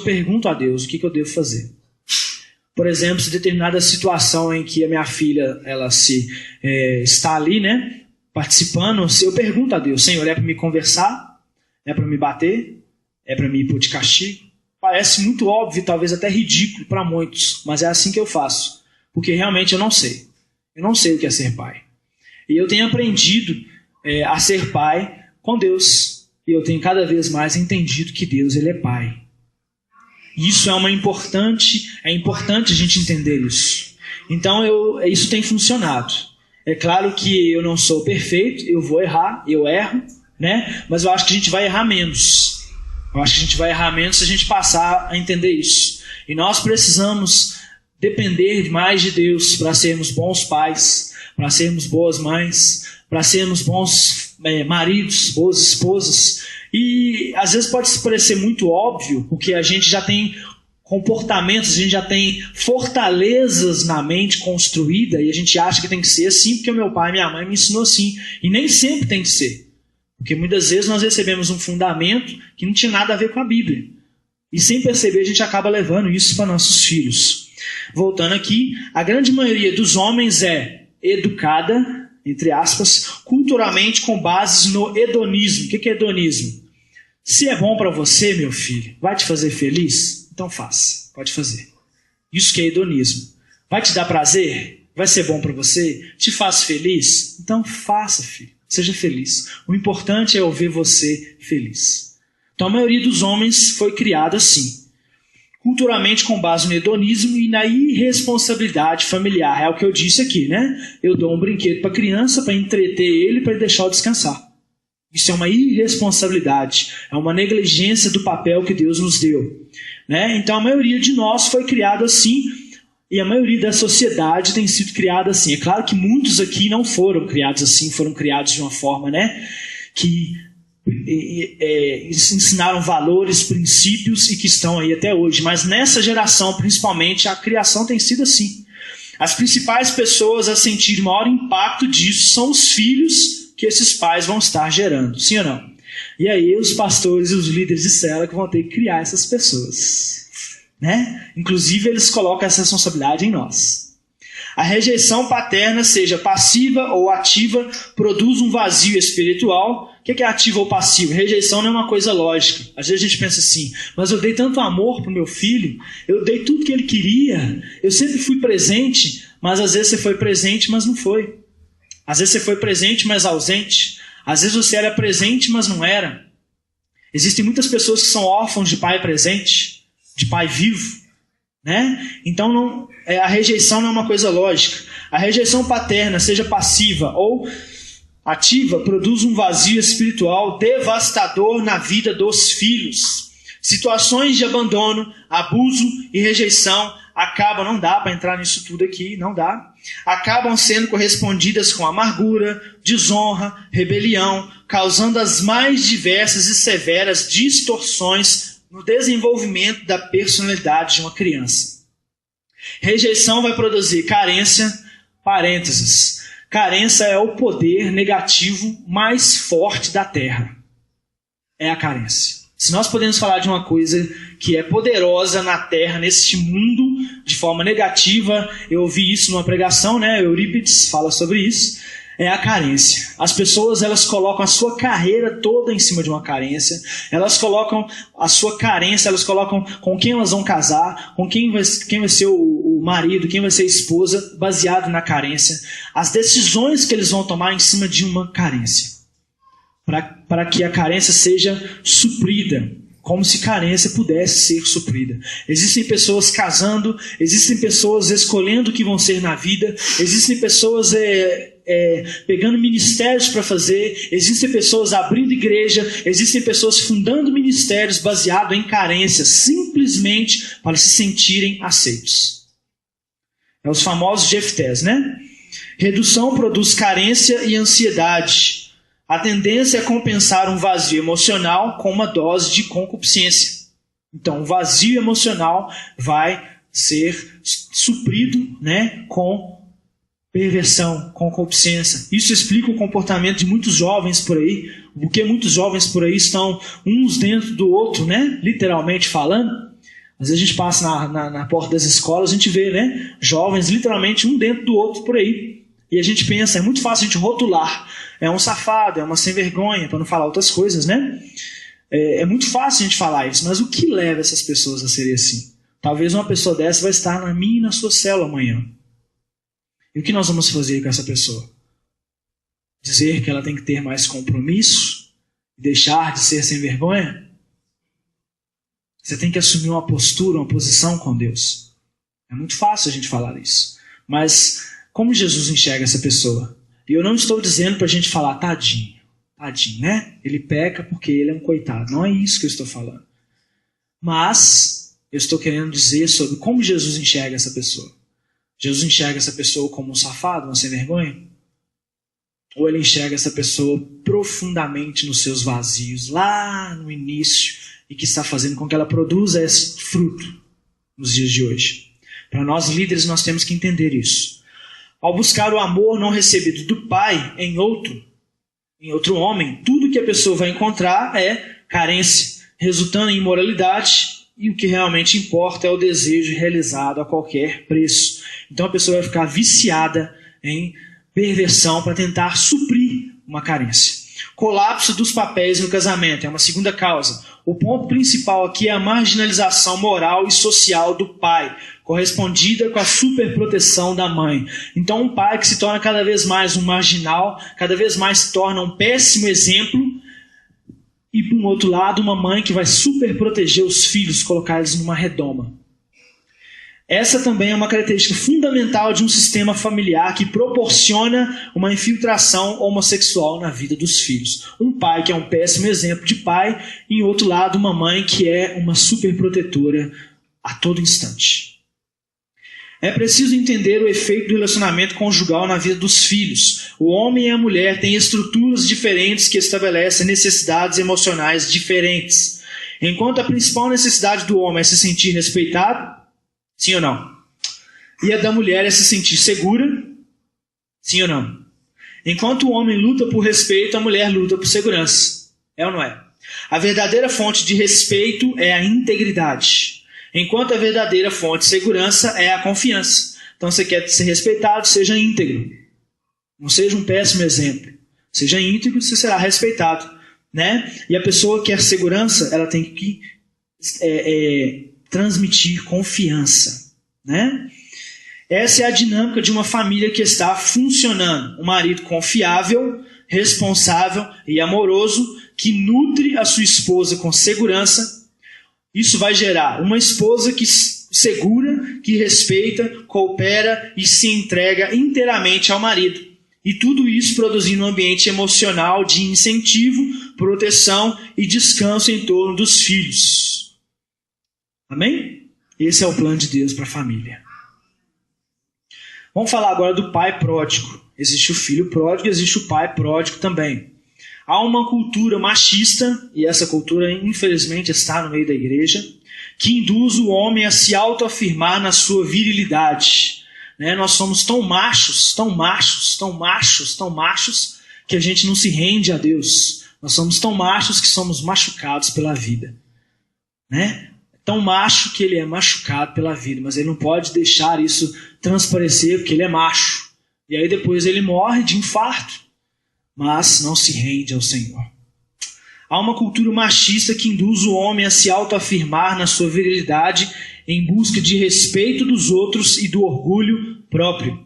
pergunto a Deus o que eu devo fazer. Por exemplo, se determinada situação em que a minha filha está ali, né, participando, eu pergunto a Deus: Senhor, é para me conversar? É para me bater? É para me pôr de castigo? Parece muito óbvio, talvez até ridículo para muitos, mas é assim que eu faço, porque realmente eu não sei. Eu não sei o que é ser pai. E eu tenho aprendido a ser pai com Deus, e eu tenho cada vez mais entendido que Deus, Ele é pai. Isso é importante a gente entender isso. Então isso tem funcionado. É claro que eu não sou perfeito, eu vou errar, eu erro, né? Mas eu acho que a gente vai errar menos. Eu acho que a gente vai errar menos se a gente passar a entender isso. E nós precisamos depender mais de Deus para sermos bons pais, para sermos boas mães, para sermos bons maridos, boas esposas. E às vezes pode parecer muito óbvio, porque a gente já tem comportamentos, a gente já tem fortalezas na mente construída e a gente acha que tem que ser assim porque o meu pai e minha mãe me ensinou assim. E nem sempre tem que ser. Porque muitas vezes nós recebemos um fundamento que não tinha nada a ver com a Bíblia. E sem perceber a gente acaba levando isso para nossos filhos. Voltando aqui, a grande maioria dos homens é educada, entre aspas, culturalmente com bases no hedonismo. O que é hedonismo? Se é bom para você, meu filho, vai te fazer feliz? Então faça, pode fazer. Isso que é hedonismo. Vai te dar prazer? Vai ser bom para você? Te faz feliz? Então faça, filho. Seja feliz. O importante é eu ver você feliz. Então a maioria dos homens foi criada assim. Culturalmente com base no hedonismo e na irresponsabilidade familiar. É o que eu disse aqui, né? Eu dou um brinquedo para a criança para entreter ele, para deixar-o descansar. Isso é uma irresponsabilidade, é uma negligência do papel que Deus nos deu. Né? Então a maioria de nós foi criado assim, e a maioria da sociedade tem sido criada assim. É claro que muitos aqui não foram criados assim, foram criados de uma forma, né, que ensinaram valores, princípios e que estão aí até hoje. Mas nessa geração, principalmente, a criação tem sido assim. As principais pessoas a sentir maior impacto disso são os filhos que esses pais vão estar gerando, sim ou não? E aí os pastores e os líderes de célula que vão ter que criar essas pessoas, né? Inclusive eles colocam essa responsabilidade em nós. A rejeição paterna, seja passiva ou ativa, produz um vazio espiritual que é ativo ou passivo? Rejeição não é uma coisa lógica. Às vezes a gente pensa assim, mas eu dei tanto amor para o meu filho, eu dei tudo que ele queria, eu sempre fui presente, mas às vezes você foi presente, mas não foi. Às vezes você foi presente, mas ausente. Às vezes você era presente, mas não era. Existem muitas pessoas que são órfãos de pai presente, de pai vivo, né? Então a rejeição não é uma coisa lógica. A rejeição paterna, seja passiva ou ativa, produz um vazio espiritual devastador na vida dos filhos. Situações de abandono, abuso e rejeição não dá para entrar nisso tudo aqui, não dá. Acabam sendo correspondidas com amargura, desonra, rebelião, causando as mais diversas e severas distorções no desenvolvimento da personalidade de uma criança. Rejeição vai produzir carência, parênteses. Carência é o poder negativo mais forte da Terra. É a carência. Se nós podemos falar de uma coisa que é poderosa na Terra, neste mundo, de forma negativa, eu ouvi isso numa pregação, né? Eurípides fala sobre isso, é a carência. As pessoas, elas colocam a sua carreira toda em cima de uma carência, elas colocam a sua carência, elas colocam com quem elas vão casar, com quem vai ser o marido, quem vai ser a esposa, baseado na carência. As decisões que eles vão tomar em cima de uma carência. Para que a carência seja suprida, como se carência pudesse ser suprida. Existem pessoas casando, existem pessoas escolhendo o que vão ser na vida, existem pessoas pegando ministérios para fazer, existem pessoas abrindo igreja, existem pessoas fundando ministérios baseados em carência, simplesmente para se sentirem aceitos. É os famosos Jeftés, né? Redução produz carência e ansiedade. A tendência é compensar um vazio emocional com uma dose de concupiscência. Então, o vazio emocional vai ser suprido, né, com perversão, com concupiscência. Isso explica o comportamento de muitos jovens por aí, porque muitos jovens por aí estão uns dentro do outro, né, literalmente falando. Às vezes a gente passa na porta das escolas, a gente vê, né, jovens literalmente um dentro do outro por aí. E a gente pensa, é muito fácil a gente rotular. É um safado, é uma sem vergonha, para não falar outras coisas, né? É muito fácil a gente falar isso, mas o que leva essas pessoas a serem assim? Talvez uma pessoa dessa vai estar na minha e na sua célula amanhã. E o que nós vamos fazer com essa pessoa? Dizer que ela tem que ter mais compromisso? Deixar de ser sem vergonha? Você tem que assumir uma postura, uma posição com Deus. É muito fácil a gente falar isso. Mas como Jesus enxerga essa pessoa? E eu não estou dizendo para a gente falar, tadinho, né? Ele peca porque ele é um coitado. Não é isso que eu estou falando. Mas eu estou querendo dizer sobre como Jesus enxerga essa pessoa. Jesus enxerga essa pessoa como um safado, uma sem vergonha? Ou ele enxerga essa pessoa profundamente nos seus vazios, lá no início, e que está fazendo com que ela produza esse fruto nos dias de hoje? Para nós líderes, nós temos que entender isso. Ao buscar o amor não recebido do Pai em outro homem, tudo que a pessoa vai encontrar é carência, resultando em imoralidade, e o que realmente importa é o desejo realizado a qualquer preço. Então a pessoa vai ficar viciada em perversão para tentar suprir uma carência. Colapso dos papéis no casamento é uma segunda causa. O ponto principal aqui é a marginalização moral e social do pai, correspondida com a superproteção da mãe. Então um pai que se torna cada vez mais um marginal, cada vez mais se torna um péssimo exemplo, e por um outro lado uma mãe que vai superproteger os filhos, colocar eles numa redoma. Essa também é uma característica fundamental de um sistema familiar que proporciona uma infiltração homossexual na vida dos filhos. Um pai que é um péssimo exemplo de pai, e em outro lado uma mãe que é uma superprotetora a todo instante. É preciso entender o efeito do relacionamento conjugal na vida dos filhos. O homem e a mulher têm estruturas diferentes que estabelecem necessidades emocionais diferentes. Enquanto a principal necessidade do homem é se sentir respeitado, sim ou não? E a da mulher é se sentir segura, sim ou não? Enquanto o homem luta por respeito, a mulher luta por segurança. É ou não é? A verdadeira fonte de respeito é a integridade, enquanto a verdadeira fonte de segurança é a confiança. Então você quer ser respeitado, seja íntegro. Não seja um péssimo exemplo. Seja íntegro, você será respeitado. né? E a pessoa que quer segurança, ela tem que transmitir confiança, né? Essa é a dinâmica de uma família que está funcionando. Um marido confiável, responsável e amoroso, que nutre a sua esposa com segurança. Isso vai gerar uma esposa que segura, que respeita, coopera e se entrega inteiramente ao marido. E tudo isso produzindo um ambiente emocional de incentivo, proteção e descanso em torno dos filhos. Amém? Esse é o plano de Deus para a família. Vamos falar agora do pai pródigo. Existe o filho pródigo e existe o pai pródigo também. Há uma cultura machista, e essa cultura infelizmente está no meio da igreja, que induz o homem a se autoafirmar na sua virilidade. Né? Nós somos tão machos, que a gente não se rende a Deus. Nós somos tão machos que somos machucados pela vida. Né? Tão macho que ele é machucado pela vida, mas ele não pode deixar isso transparecer porque ele é macho. E aí depois ele morre de infarto, mas não se rende ao Senhor. Há uma cultura machista que induz o homem a se autoafirmar na sua virilidade em busca de respeito dos outros e do orgulho próprio.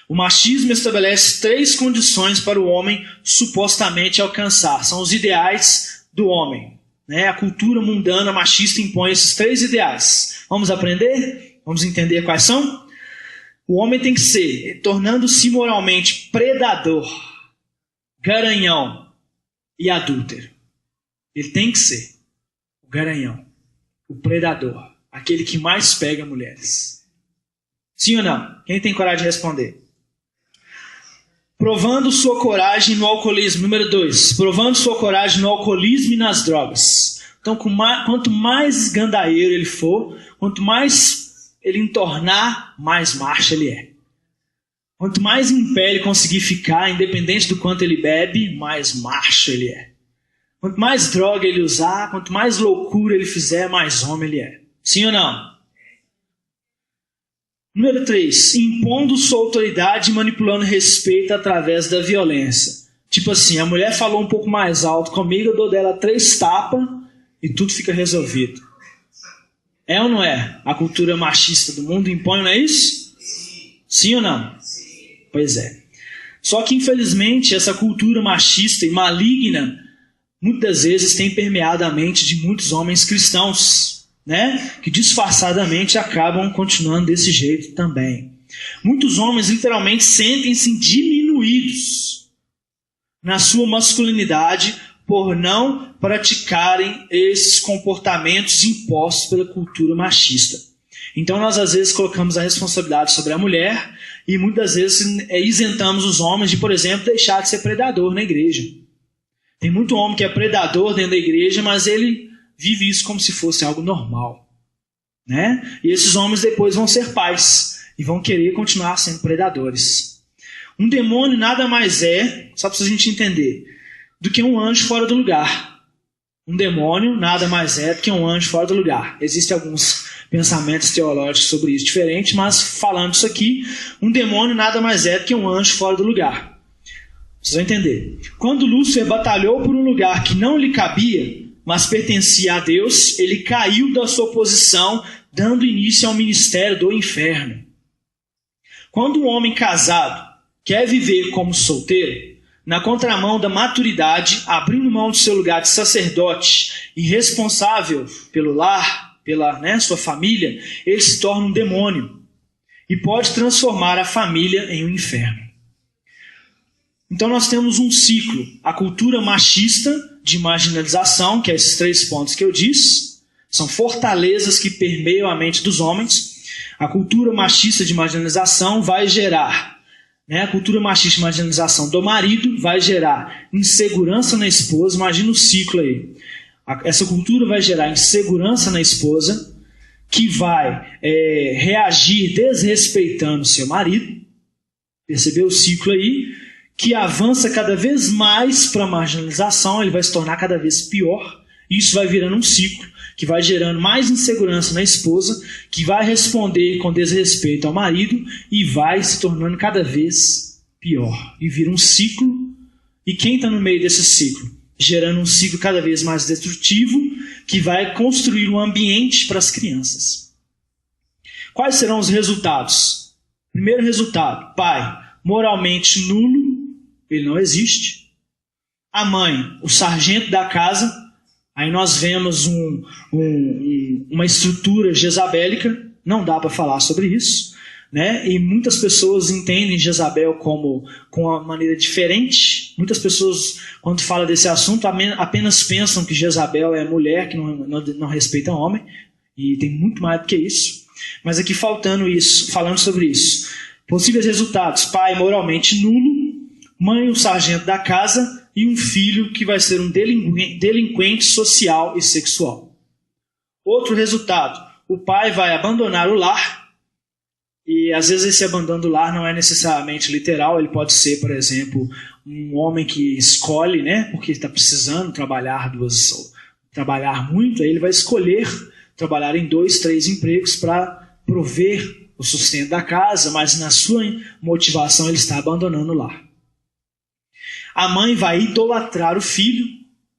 O machismo estabelece 3 condições para o homem supostamente alcançar. São os ideais do homem. Né? A cultura mundana machista impõe esses 3 ideais. Vamos aprender? Vamos entender quais são? O homem tem que ser, tornando-se moralmente predador, garanhão e adúltero. Ele tem que ser o garanhão, o predador, aquele que mais pega mulheres. Sim ou não? Quem tem coragem de responder? Provando sua coragem no alcoolismo. Número 2. Provando sua coragem no alcoolismo e nas drogas. Então, quanto mais gandaeiro ele for, quanto mais ele entornar, mais macho ele é. Quanto mais em pé ele conseguir ficar, independente do quanto ele bebe, mais macho ele é. Quanto mais droga ele usar, quanto mais loucura ele fizer, mais homem ele é. Sim ou não? Número 3. Impondo sua autoridade e manipulando respeito através da violência. Tipo assim, a mulher falou um pouco mais alto comigo, eu dou dela 3 tapas e tudo fica resolvido. É ou não é? A cultura machista do mundo impõe, não é isso? Sim ou não? Pois é. Só que, infelizmente, essa cultura machista e maligna muitas vezes tem permeado a mente de muitos homens cristãos, né? Que disfarçadamente acabam continuando desse jeito também. Muitos homens literalmente sentem-se diminuídos na sua masculinidade por não praticarem esses comportamentos impostos pela cultura machista. Então nós às vezes colocamos a responsabilidade sobre a mulher e muitas vezes isentamos os homens de, por exemplo, deixar de ser predador na igreja. Tem muito homem que é predador dentro da igreja, mas ele vive isso como se fosse algo normal. Né? E esses homens depois vão ser pais e vão querer continuar sendo predadores. Um demônio nada mais é, só para a gente entender, do que um anjo fora do lugar. Um demônio nada mais é do que um anjo fora do lugar. Existem alguns pensamentos teológicos sobre isso diferentes, mas falando isso aqui, um demônio nada mais é do que um anjo fora do lugar. Vocês vão entender. Quando Lúcifer batalhou por um lugar que não lhe cabia, mas pertencia a Deus, ele caiu da sua posição, dando início ao ministério do inferno. Quando um homem casado quer viver como solteiro, na contramão da maturidade, abrindo mão do seu lugar de sacerdote e responsável pelo lar, pela sua família, ele se torna um demônio e pode transformar a família em um inferno. Então nós temos um ciclo, a cultura machista de marginalização, que é esses 3 pontos que eu disse, são fortalezas que permeiam a mente dos homens. A cultura machista de marginalização vai gerar, a cultura machista de marginalização do marido vai gerar insegurança na esposa. Imagina o ciclo aí. Essa cultura vai gerar insegurança na esposa, que vai reagir desrespeitando seu marido. Percebeu o ciclo aí? Que avança cada vez mais para a marginalização, ele vai se tornar cada vez pior. Isso vai virando um ciclo que vai gerando mais insegurança na esposa, que vai responder com desrespeito ao marido e vai se tornando cada vez pior. E vira um ciclo. E quem está no meio desse ciclo? gerando um ciclo cada vez mais destrutivo que vai construir um ambiente para as crianças. Quais serão os resultados? Primeiro resultado, pai moralmente nulo, ele não existe. A mãe, o sargento da casa, aí nós vemos uma estrutura jezabélica, não dá para falar sobre isso, né? E muitas pessoas entendem Jezabel com uma maneira diferente. Muitas pessoas, quando falam desse assunto, apenas pensam que Jezabel é mulher que não respeita homem, e tem muito mais do que isso. Mas aqui falando sobre isso. Possíveis resultados: pai moralmente nulo, mãe o sargento da casa e um filho que vai ser um delinquente social e sexual. Outro resultado: o pai vai abandonar o lar, e às vezes esse abandono do lar não é necessariamente literal, ele pode ser, por exemplo, um homem que escolhe, né, porque está precisando trabalhar muito, aí ele vai escolher trabalhar em 2, 3 empregos para prover o sustento da casa, mas na sua motivação ele está abandonando o lar. A mãe vai idolatrar o filho,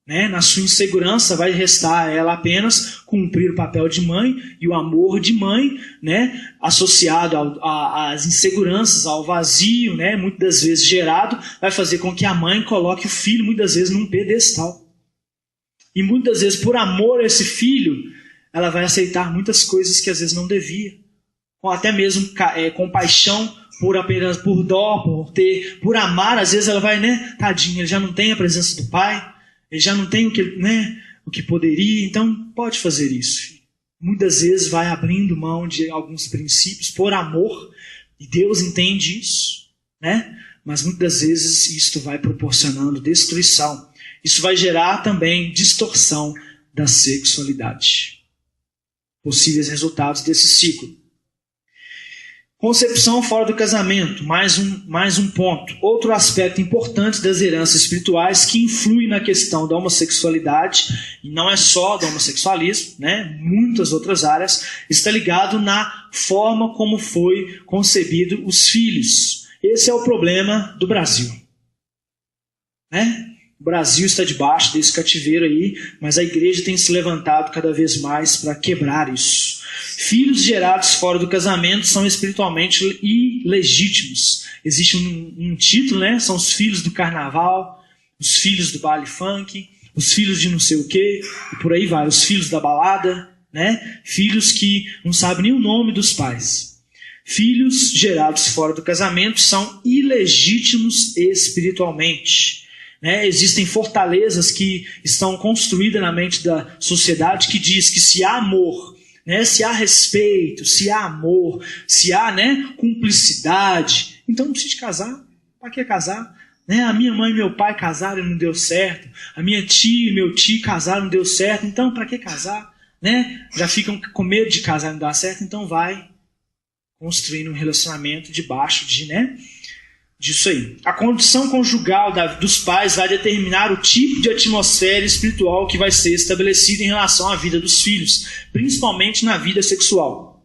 né? Na sua insegurança vai restar a ela apenas cumprir o papel de mãe, e o amor de mãe, né? Associado às inseguranças, ao vazio, né? Muitas das vezes gerado, vai fazer com que a mãe coloque o filho muitas vezes num pedestal. E muitas vezes, por amor a esse filho, ela vai aceitar muitas coisas que às vezes não devia, com até mesmo compaixão, apenas por dó, por amar. Às vezes ela vai, né, tadinho, ele já não tem a presença do pai, ele já não tem o que poderia, então pode fazer isso. Muitas vezes vai abrindo mão de alguns princípios por amor, e Deus entende isso, né? Mas muitas vezes isto vai proporcionando destruição. Isso vai gerar também distorção da sexualidade. Possíveis resultados desse ciclo. Concepção fora do casamento, mais um ponto. Outro aspecto importante das heranças espirituais que influi na questão da homossexualidade, e não é só do homossexualismo, né? Muitas outras áreas, está ligado na forma como foi concebido os filhos. Esse é o problema do Brasil, né? O Brasil está debaixo desse cativeiro aí, mas a igreja tem se levantado cada vez mais para quebrar isso. Filhos gerados fora do casamento são espiritualmente ilegítimos. Existe um título, né? São os filhos do carnaval, os filhos do baile funk, os filhos de não sei o quê, e por aí vai, os filhos da balada, né? Filhos que não sabem nem o nome dos pais. Filhos gerados fora do casamento são ilegítimos espiritualmente. Né? Existem fortalezas que estão construídas na mente da sociedade que diz que se há amor, né? Se há respeito, se há amor, se há, né, cumplicidade, então não precisa de casar. Para que casar? Né? A minha mãe e meu pai casaram e não deu certo. A minha tia e meu tio casaram e não deu certo. Então para que casar? Né? Já ficam com medo de casar e não dar certo, então vai construindo um relacionamento debaixo disso aí. A condição conjugal dos pais vai determinar o tipo de atmosfera espiritual que vai ser estabelecida em relação à vida dos filhos, principalmente na vida sexual.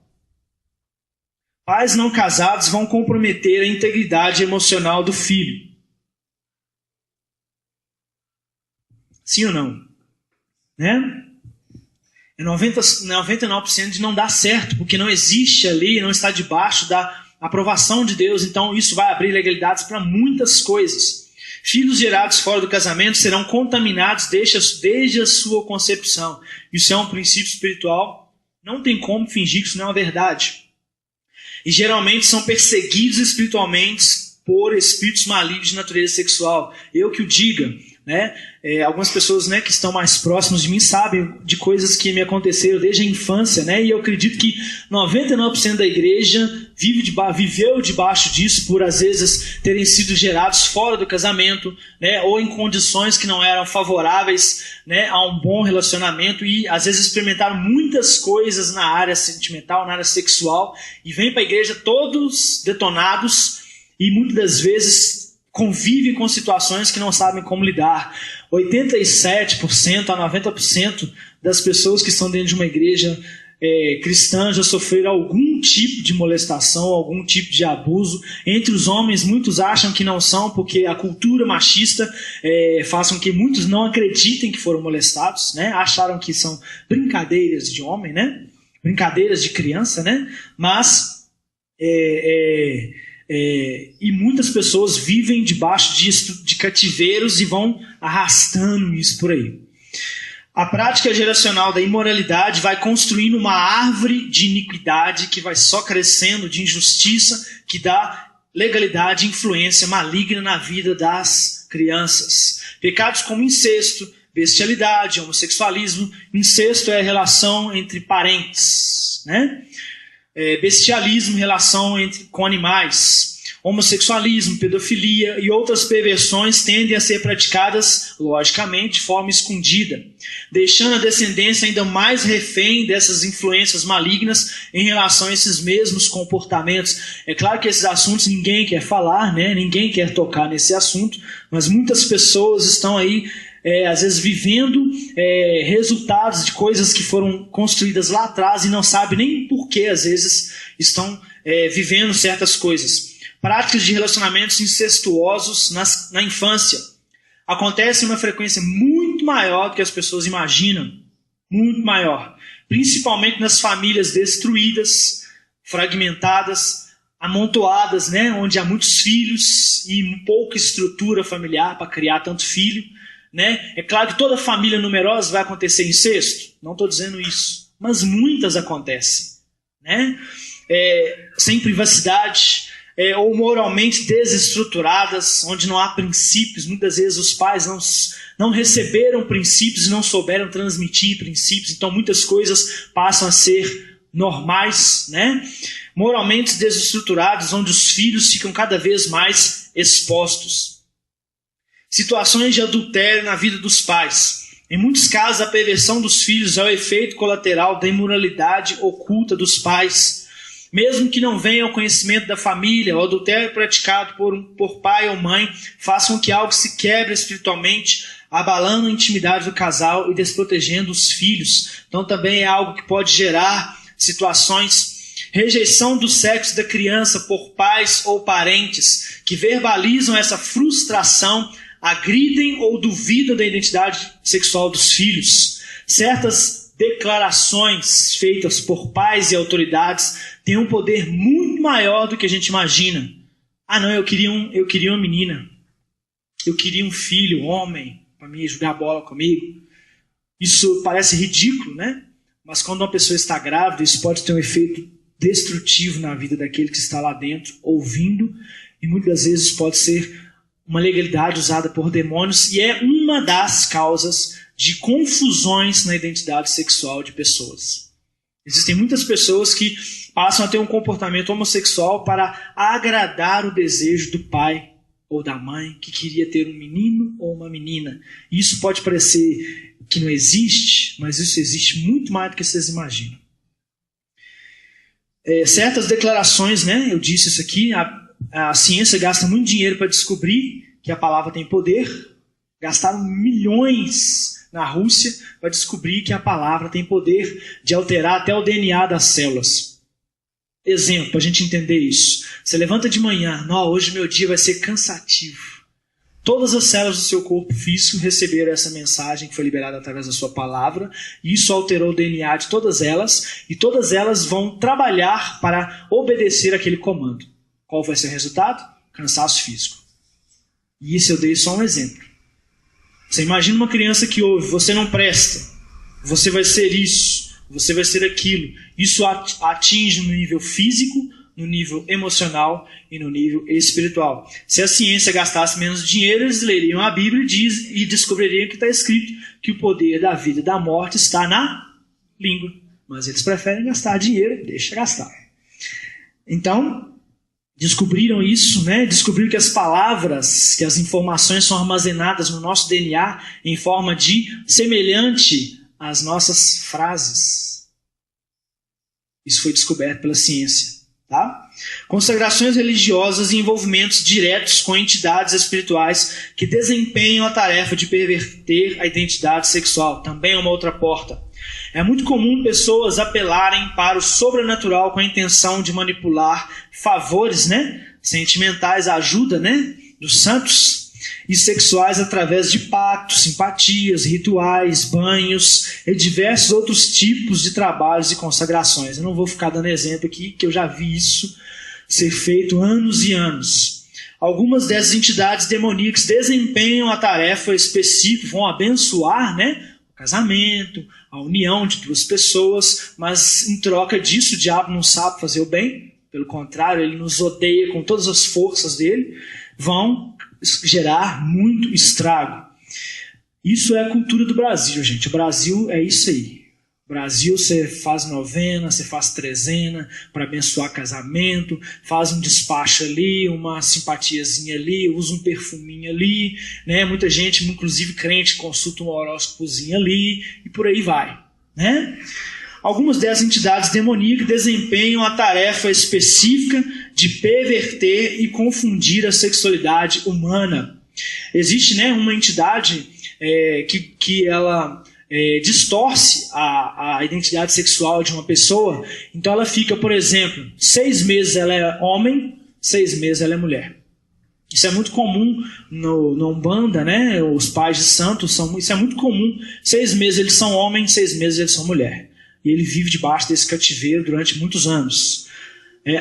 Pais não casados vão comprometer a integridade emocional do filho. Sim ou não? Né? É 99% de não dar certo, porque não existe ali, não está debaixo da aprovação de Deus, então isso vai abrir legalidades para muitas coisas. Filhos gerados fora do casamento serão contaminados desde a sua concepção. Isso é um princípio espiritual, não tem como fingir que isso não é uma verdade. E geralmente são perseguidos espiritualmente por espíritos malignos de natureza sexual. Eu que o diga, né? Algumas pessoas, né, que estão mais próximas de mim sabem de coisas que me aconteceram desde a infância, né? E eu acredito que 99% da igreja viveu debaixo disso, por às vezes terem sido gerados fora do casamento, né? Ou em condições que não eram favoráveis, né, a um bom relacionamento, e às vezes experimentaram muitas coisas na área sentimental, na área sexual, e vêm para a igreja todos detonados e muitas das vezes convivem com situações que não sabem como lidar. 87% a 90% das pessoas que estão dentro de uma igreja cristãs já sofreram algum tipo de molestação, algum tipo de abuso. Entre os homens, muitos acham que não são, porque a cultura machista faz com que muitos não acreditem que foram molestados, né? Acharam que são brincadeiras de homem, né? Brincadeiras de criança, né? Mas e muitas pessoas vivem debaixo de cativeiros e vão arrastando isso por aí. A prática geracional da imoralidade vai construindo uma árvore de iniquidade que vai só crescendo, de injustiça, que dá legalidade e influência maligna na vida das crianças. Pecados como incesto, bestialidade, homossexualismo. Incesto é a relação entre parentes, né? Bestialismo, relação com animais. Homossexualismo, pedofilia e outras perversões tendem a ser praticadas, logicamente, de forma escondida, deixando a descendência ainda mais refém dessas influências malignas em relação a esses mesmos comportamentos. É claro que esses assuntos ninguém quer falar, né? Ninguém quer tocar nesse assunto, mas muitas pessoas estão aí, às vezes, vivendo resultados de coisas que foram construídas lá atrás e não sabem nem por que, às vezes, estão vivendo certas coisas. Práticas de relacionamentos incestuosos na infância acontecem em uma frequência muito maior do que as pessoas imaginam. Muito maior. Principalmente nas famílias destruídas, fragmentadas, amontoadas, né? Onde há muitos filhos e pouca estrutura familiar para criar tanto filho. Né? É claro que toda família numerosa vai acontecer incesto. Não estou dizendo isso. Mas muitas acontecem. Né? Sem privacidade. Ou moralmente desestruturadas, onde não há princípios. Muitas vezes os pais não receberam princípios e não souberam transmitir princípios, então muitas coisas passam a ser normais, né? Moralmente desestruturados, onde os filhos ficam cada vez mais expostos. Situações de adultério na vida dos pais. Em muitos casos, a perversão dos filhos é o efeito colateral da imoralidade oculta dos pais. Mesmo que não venha ao conhecimento da família, o adultério praticado por pai ou mãe faça com que algo se quebre espiritualmente, abalando a intimidade do casal e desprotegendo os filhos. Então também é algo que pode gerar situações. Rejeição do sexo da criança por pais ou parentes que verbalizam essa frustração, agridem ou duvidam da identidade sexual dos filhos. Certas declarações feitas por pais e autoridades têm um poder muito maior do que a gente imagina. Ah, não, eu queria uma menina. Eu queria um filho, um homem, para mim jogar bola comigo. Isso parece ridículo, né? Mas quando uma pessoa está grávida, isso pode ter um efeito destrutivo na vida daquele que está lá dentro, ouvindo, e muitas vezes pode ser uma legalidade usada por demônios, e é uma das causas de confusões na identidade sexual de pessoas. Existem muitas pessoas que passam a ter um comportamento homossexual para agradar o desejo do pai ou da mãe que queria ter um menino ou uma menina. Isso pode parecer que não existe, mas isso existe muito mais do que vocês imaginam. Certas declarações, né? Eu disse isso aqui, a ciência gasta muito dinheiro para descobrir que a palavra tem poder. Gastaram milhões na Rússia para descobrir que a palavra tem poder de alterar até o DNA das células. Exemplo, para a gente entender isso. Você levanta de manhã, hoje meu dia vai ser cansativo. Todas as células do seu corpo físico receberam essa mensagem que foi liberada através da sua palavra, e isso alterou o DNA de todas elas, e todas elas vão trabalhar para obedecer aquele comando. Qual vai ser o resultado? Cansaço físico. E isso eu dei só um exemplo. Você imagina uma criança que ouve, você não presta, você vai ser isso, você vai ser aquilo. Isso atinge no nível físico, no nível emocional e no nível espiritual. Se a ciência gastasse menos dinheiro, eles leriam a Bíblia e descobririam que está escrito que o poder da vida e da morte está na língua. Mas eles preferem gastar dinheiro, deixa gastar. Então, descobriram isso, né? Descobriram que as palavras, que as informações são armazenadas no nosso DNA em forma de semelhante às nossas frases. Isso foi descoberto pela ciência. Tá? Consagrações religiosas e envolvimentos diretos com entidades espirituais que desempenham a tarefa de perverter a identidade sexual. Também é uma outra porta. É muito comum pessoas apelarem para o sobrenatural com a intenção de manipular favores, sentimentais, ajuda, dos santos e sexuais através de pactos, simpatias, rituais, banhos e diversos outros tipos de trabalhos e consagrações. Eu não vou ficar dando exemplo aqui, que eu já vi isso ser feito anos e anos. Algumas dessas entidades demoníacas desempenham a tarefa específica, vão abençoar, o casamento, a união de duas pessoas, mas em troca disso o diabo não sabe fazer o bem, pelo contrário, ele nos odeia com todas as forças dele, vão gerar muito estrago. Isso é a cultura do Brasil, gente. O Brasil é isso aí. No Brasil, você faz novena, você faz trezena para abençoar casamento, faz um despacho ali, uma simpatiazinha ali, usa um perfuminho ali, Muita gente, inclusive crente, consulta um horóscopozinho ali e por aí vai, Algumas dessas entidades demoníacas desempenham a tarefa específica de perverter e confundir a sexualidade humana. Existe, uma entidade que ela distorce a identidade sexual de uma pessoa. Então ela fica, por exemplo, 6 meses ela é homem, 6 meses ela é mulher. Isso é muito comum no Umbanda, Os pais de santos isso é muito comum. 6 meses eles são homem, 6 meses eles são mulher. E ele vive debaixo desse cativeiro durante muitos anos.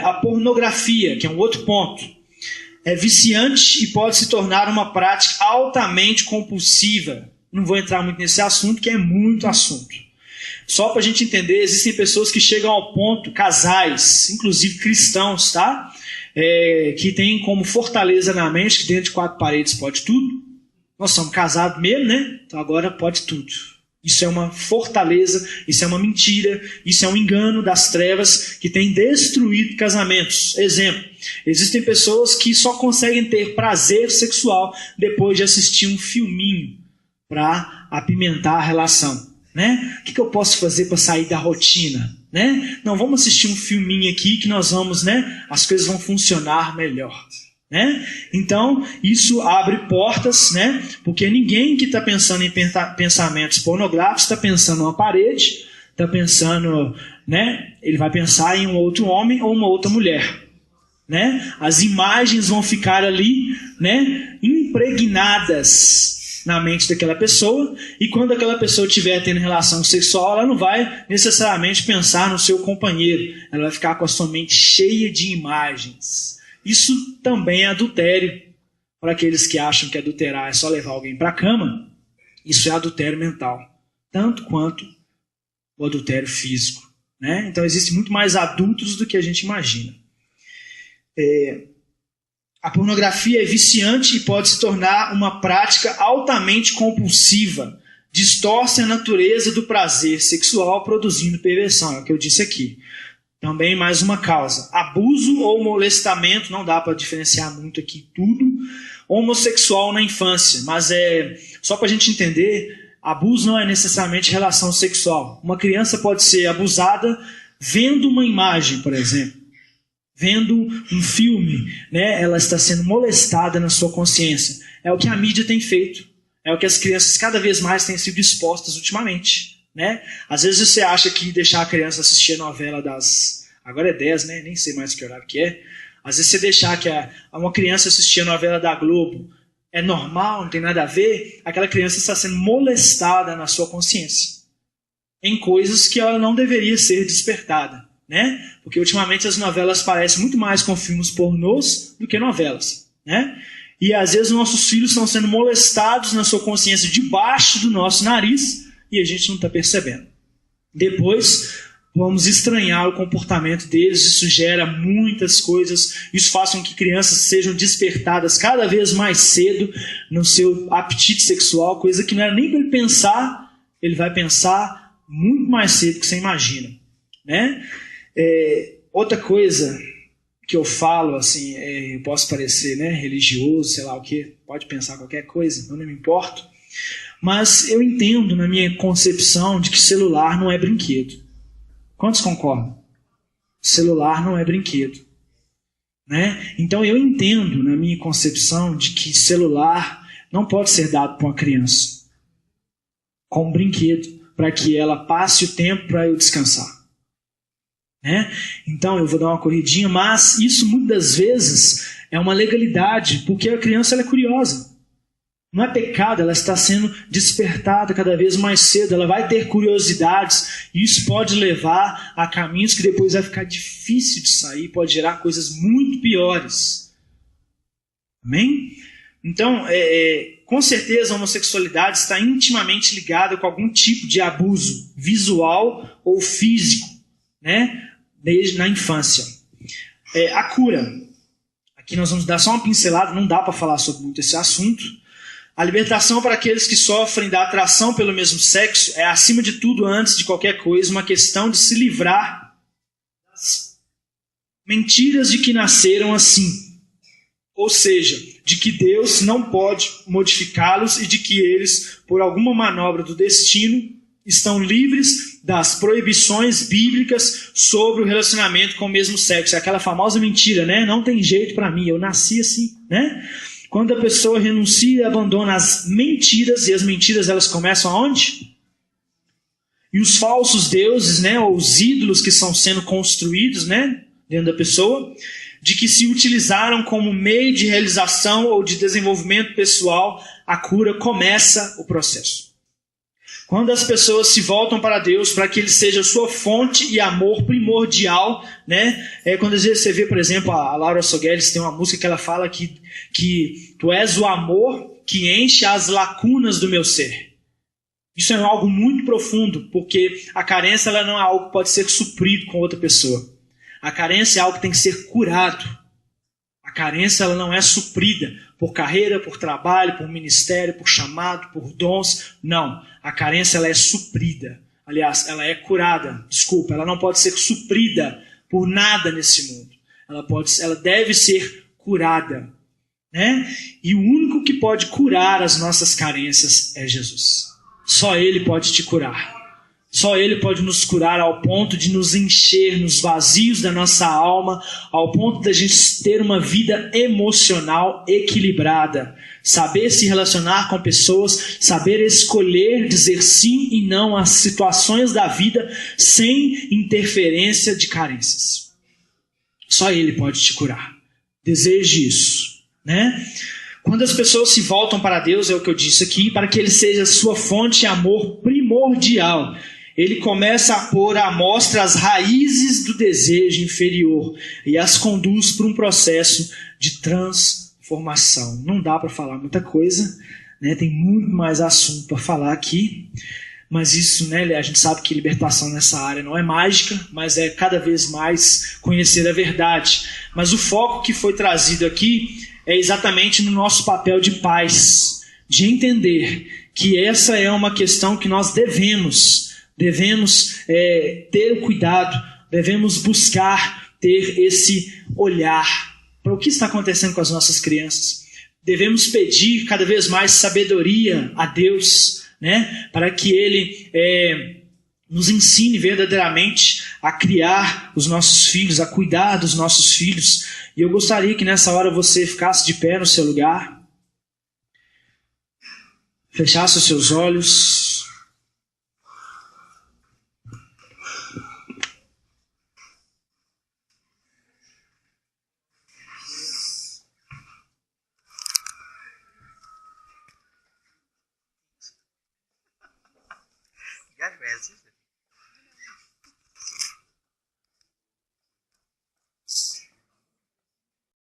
A pornografia, que é um outro ponto, é viciante e pode se tornar uma prática altamente compulsiva. Não vou entrar muito nesse assunto, que é muito assunto. Só para a gente entender, existem pessoas que chegam ao ponto, casais, inclusive cristãos, que têm como fortaleza na mente que dentro de 4 paredes pode tudo. Nós somos casados mesmo, Então agora pode tudo. Isso é uma fortaleza, isso é uma mentira, isso é um engano das trevas que tem destruído casamentos. Exemplo, existem pessoas que só conseguem ter prazer sexual depois de assistir um filminho para apimentar a relação. O que eu posso fazer para sair da rotina? Não, vamos assistir um filminho aqui que nós vamos, as coisas vão funcionar melhor. Então, isso abre portas, porque ninguém que está pensando em pensamentos pornográficos está pensando numa parede, está pensando, ele vai pensar em um outro homem ou uma outra mulher. As imagens vão ficar ali, impregnadas na mente daquela pessoa, e quando aquela pessoa estiver tendo relação sexual, ela não vai necessariamente pensar no seu companheiro, ela vai ficar com a sua mente cheia de imagens. Isso também é adultério. Para aqueles que acham que adulterar é só levar alguém para a cama, isso é adultério mental, tanto quanto o adultério físico. Então existem muito mais adultos do que a gente imagina. A pornografia é viciante e pode se tornar uma prática altamente compulsiva. Distorce a natureza do prazer sexual, produzindo perversão. É o que eu disse aqui. Também mais uma causa. Abuso ou molestamento, não dá para diferenciar muito aqui tudo. Homossexual na infância, mas só para a gente entender, abuso não é necessariamente relação sexual. Uma criança pode ser abusada vendo uma imagem, por exemplo. Vendo um filme, ela está sendo molestada na sua consciência. É o que a mídia tem feito. É o que as crianças cada vez mais têm sido expostas ultimamente. Às vezes você acha que deixar a criança assistir a novela das... Agora é 10, nem sei mais que horário que é. Às vezes você deixar que uma criança assistir a novela da Globo é normal, não tem nada a ver. Aquela criança está sendo molestada na sua consciência. Em coisas que ela não deveria ser despertada. Porque ultimamente as novelas parecem muito mais com filmes pornôs do que novelas. E às vezes nossos filhos estão sendo molestados na sua consciência debaixo do nosso nariz e a gente não está percebendo. Depois vamos estranhar o comportamento deles, isso gera muitas coisas, isso faz com que crianças sejam despertadas cada vez mais cedo no seu apetite sexual, coisa que não era nem para ele pensar, ele vai pensar muito mais cedo do que você imagina. Outra coisa que eu falo, assim, eu posso parecer religioso, sei lá o que, pode pensar qualquer coisa, eu não me importo, mas eu entendo na minha concepção de que celular não é brinquedo. Quantos concordam? Celular não é brinquedo. Então eu entendo na minha concepção de que celular não pode ser dado para uma criança como brinquedo, para que ela passe o tempo para eu descansar. Né? Então eu vou dar uma corridinha, mas isso muitas vezes é uma legalidade, porque a criança ela é curiosa. Não é pecado, ela está sendo despertada cada vez mais cedo, ela vai ter curiosidades, e isso pode levar a caminhos que depois vai ficar difícil de sair, pode gerar coisas muito piores. Amém? Então, com certeza a homossexualidade está intimamente ligada com algum tipo de abuso visual ou físico, né? Desde na infância. A cura. Aqui nós vamos dar só uma pincelada, não dá para falar sobre muito esse assunto. A libertação para aqueles que sofrem da atração pelo mesmo sexo é, acima de tudo, antes de qualquer coisa, uma questão de se livrar das mentiras de que nasceram assim. Ou seja, de que Deus não pode modificá-los e de que eles, por alguma manobra do destino, estão livres das proibições bíblicas sobre o relacionamento com o mesmo sexo. É aquela famosa mentira, né? Não tem jeito para mim, eu nasci assim, né? Quando a pessoa renuncia e abandona as mentiras, e as mentiras elas começam aonde? E os falsos deuses, né, ou os ídolos que estão sendo construídos, né, dentro da pessoa, de que se utilizaram como meio de realização ou de desenvolvimento pessoal, a cura começa o processo. Quando as pessoas se voltam para Deus, para que Ele seja sua fonte e amor primordial, né? Quando às vezes você vê, por exemplo, a Laura Sogueles tem uma música que ela fala que tu és o amor que enche as lacunas do meu ser. Isso é algo muito profundo, porque a carência ela não é algo que pode ser suprido com outra pessoa. A carência é algo que tem que ser curado. A carência ela não é suprida por carreira, por trabalho, por ministério, por chamado, por dons. Não. A carência ela é suprida. Aliás, ela é curada. Desculpa, ela não pode ser suprida por nada nesse mundo. Ela deve ser curada. Né? E o único que pode curar as nossas carências é Jesus. Só Ele pode te curar. Só Ele pode nos curar ao ponto de nos encher nos vazios da nossa alma, ao ponto de a gente ter uma vida emocional equilibrada, saber se relacionar com pessoas, saber escolher dizer sim e não às situações da vida sem interferência de carências. Só Ele pode te curar. Deseje isso, né? Quando as pessoas se voltam para Deus, é o que eu disse aqui, para que Ele seja sua fonte de amor primordial, Ele começa a pôr à mostra as raízes do desejo inferior e as conduz para um processo de transformação. Não dá para falar muita coisa, né? Tem muito mais assunto para falar aqui, mas isso, né, a gente sabe que libertação nessa área não é mágica, mas é cada vez mais conhecer a verdade. Mas o foco que foi trazido aqui é exatamente no nosso papel de pais, de entender que essa é uma questão que nós devemos ter cuidado, devemos buscar ter esse olhar para o que está acontecendo com as nossas crianças. Devemos pedir cada vez mais sabedoria a Deus, né, para que Ele nos ensine verdadeiramente a criar os nossos filhos, a cuidar dos nossos filhos. E eu gostaria que nessa hora você ficasse de pé no seu lugar, fechasse os seus olhos. Às vezes.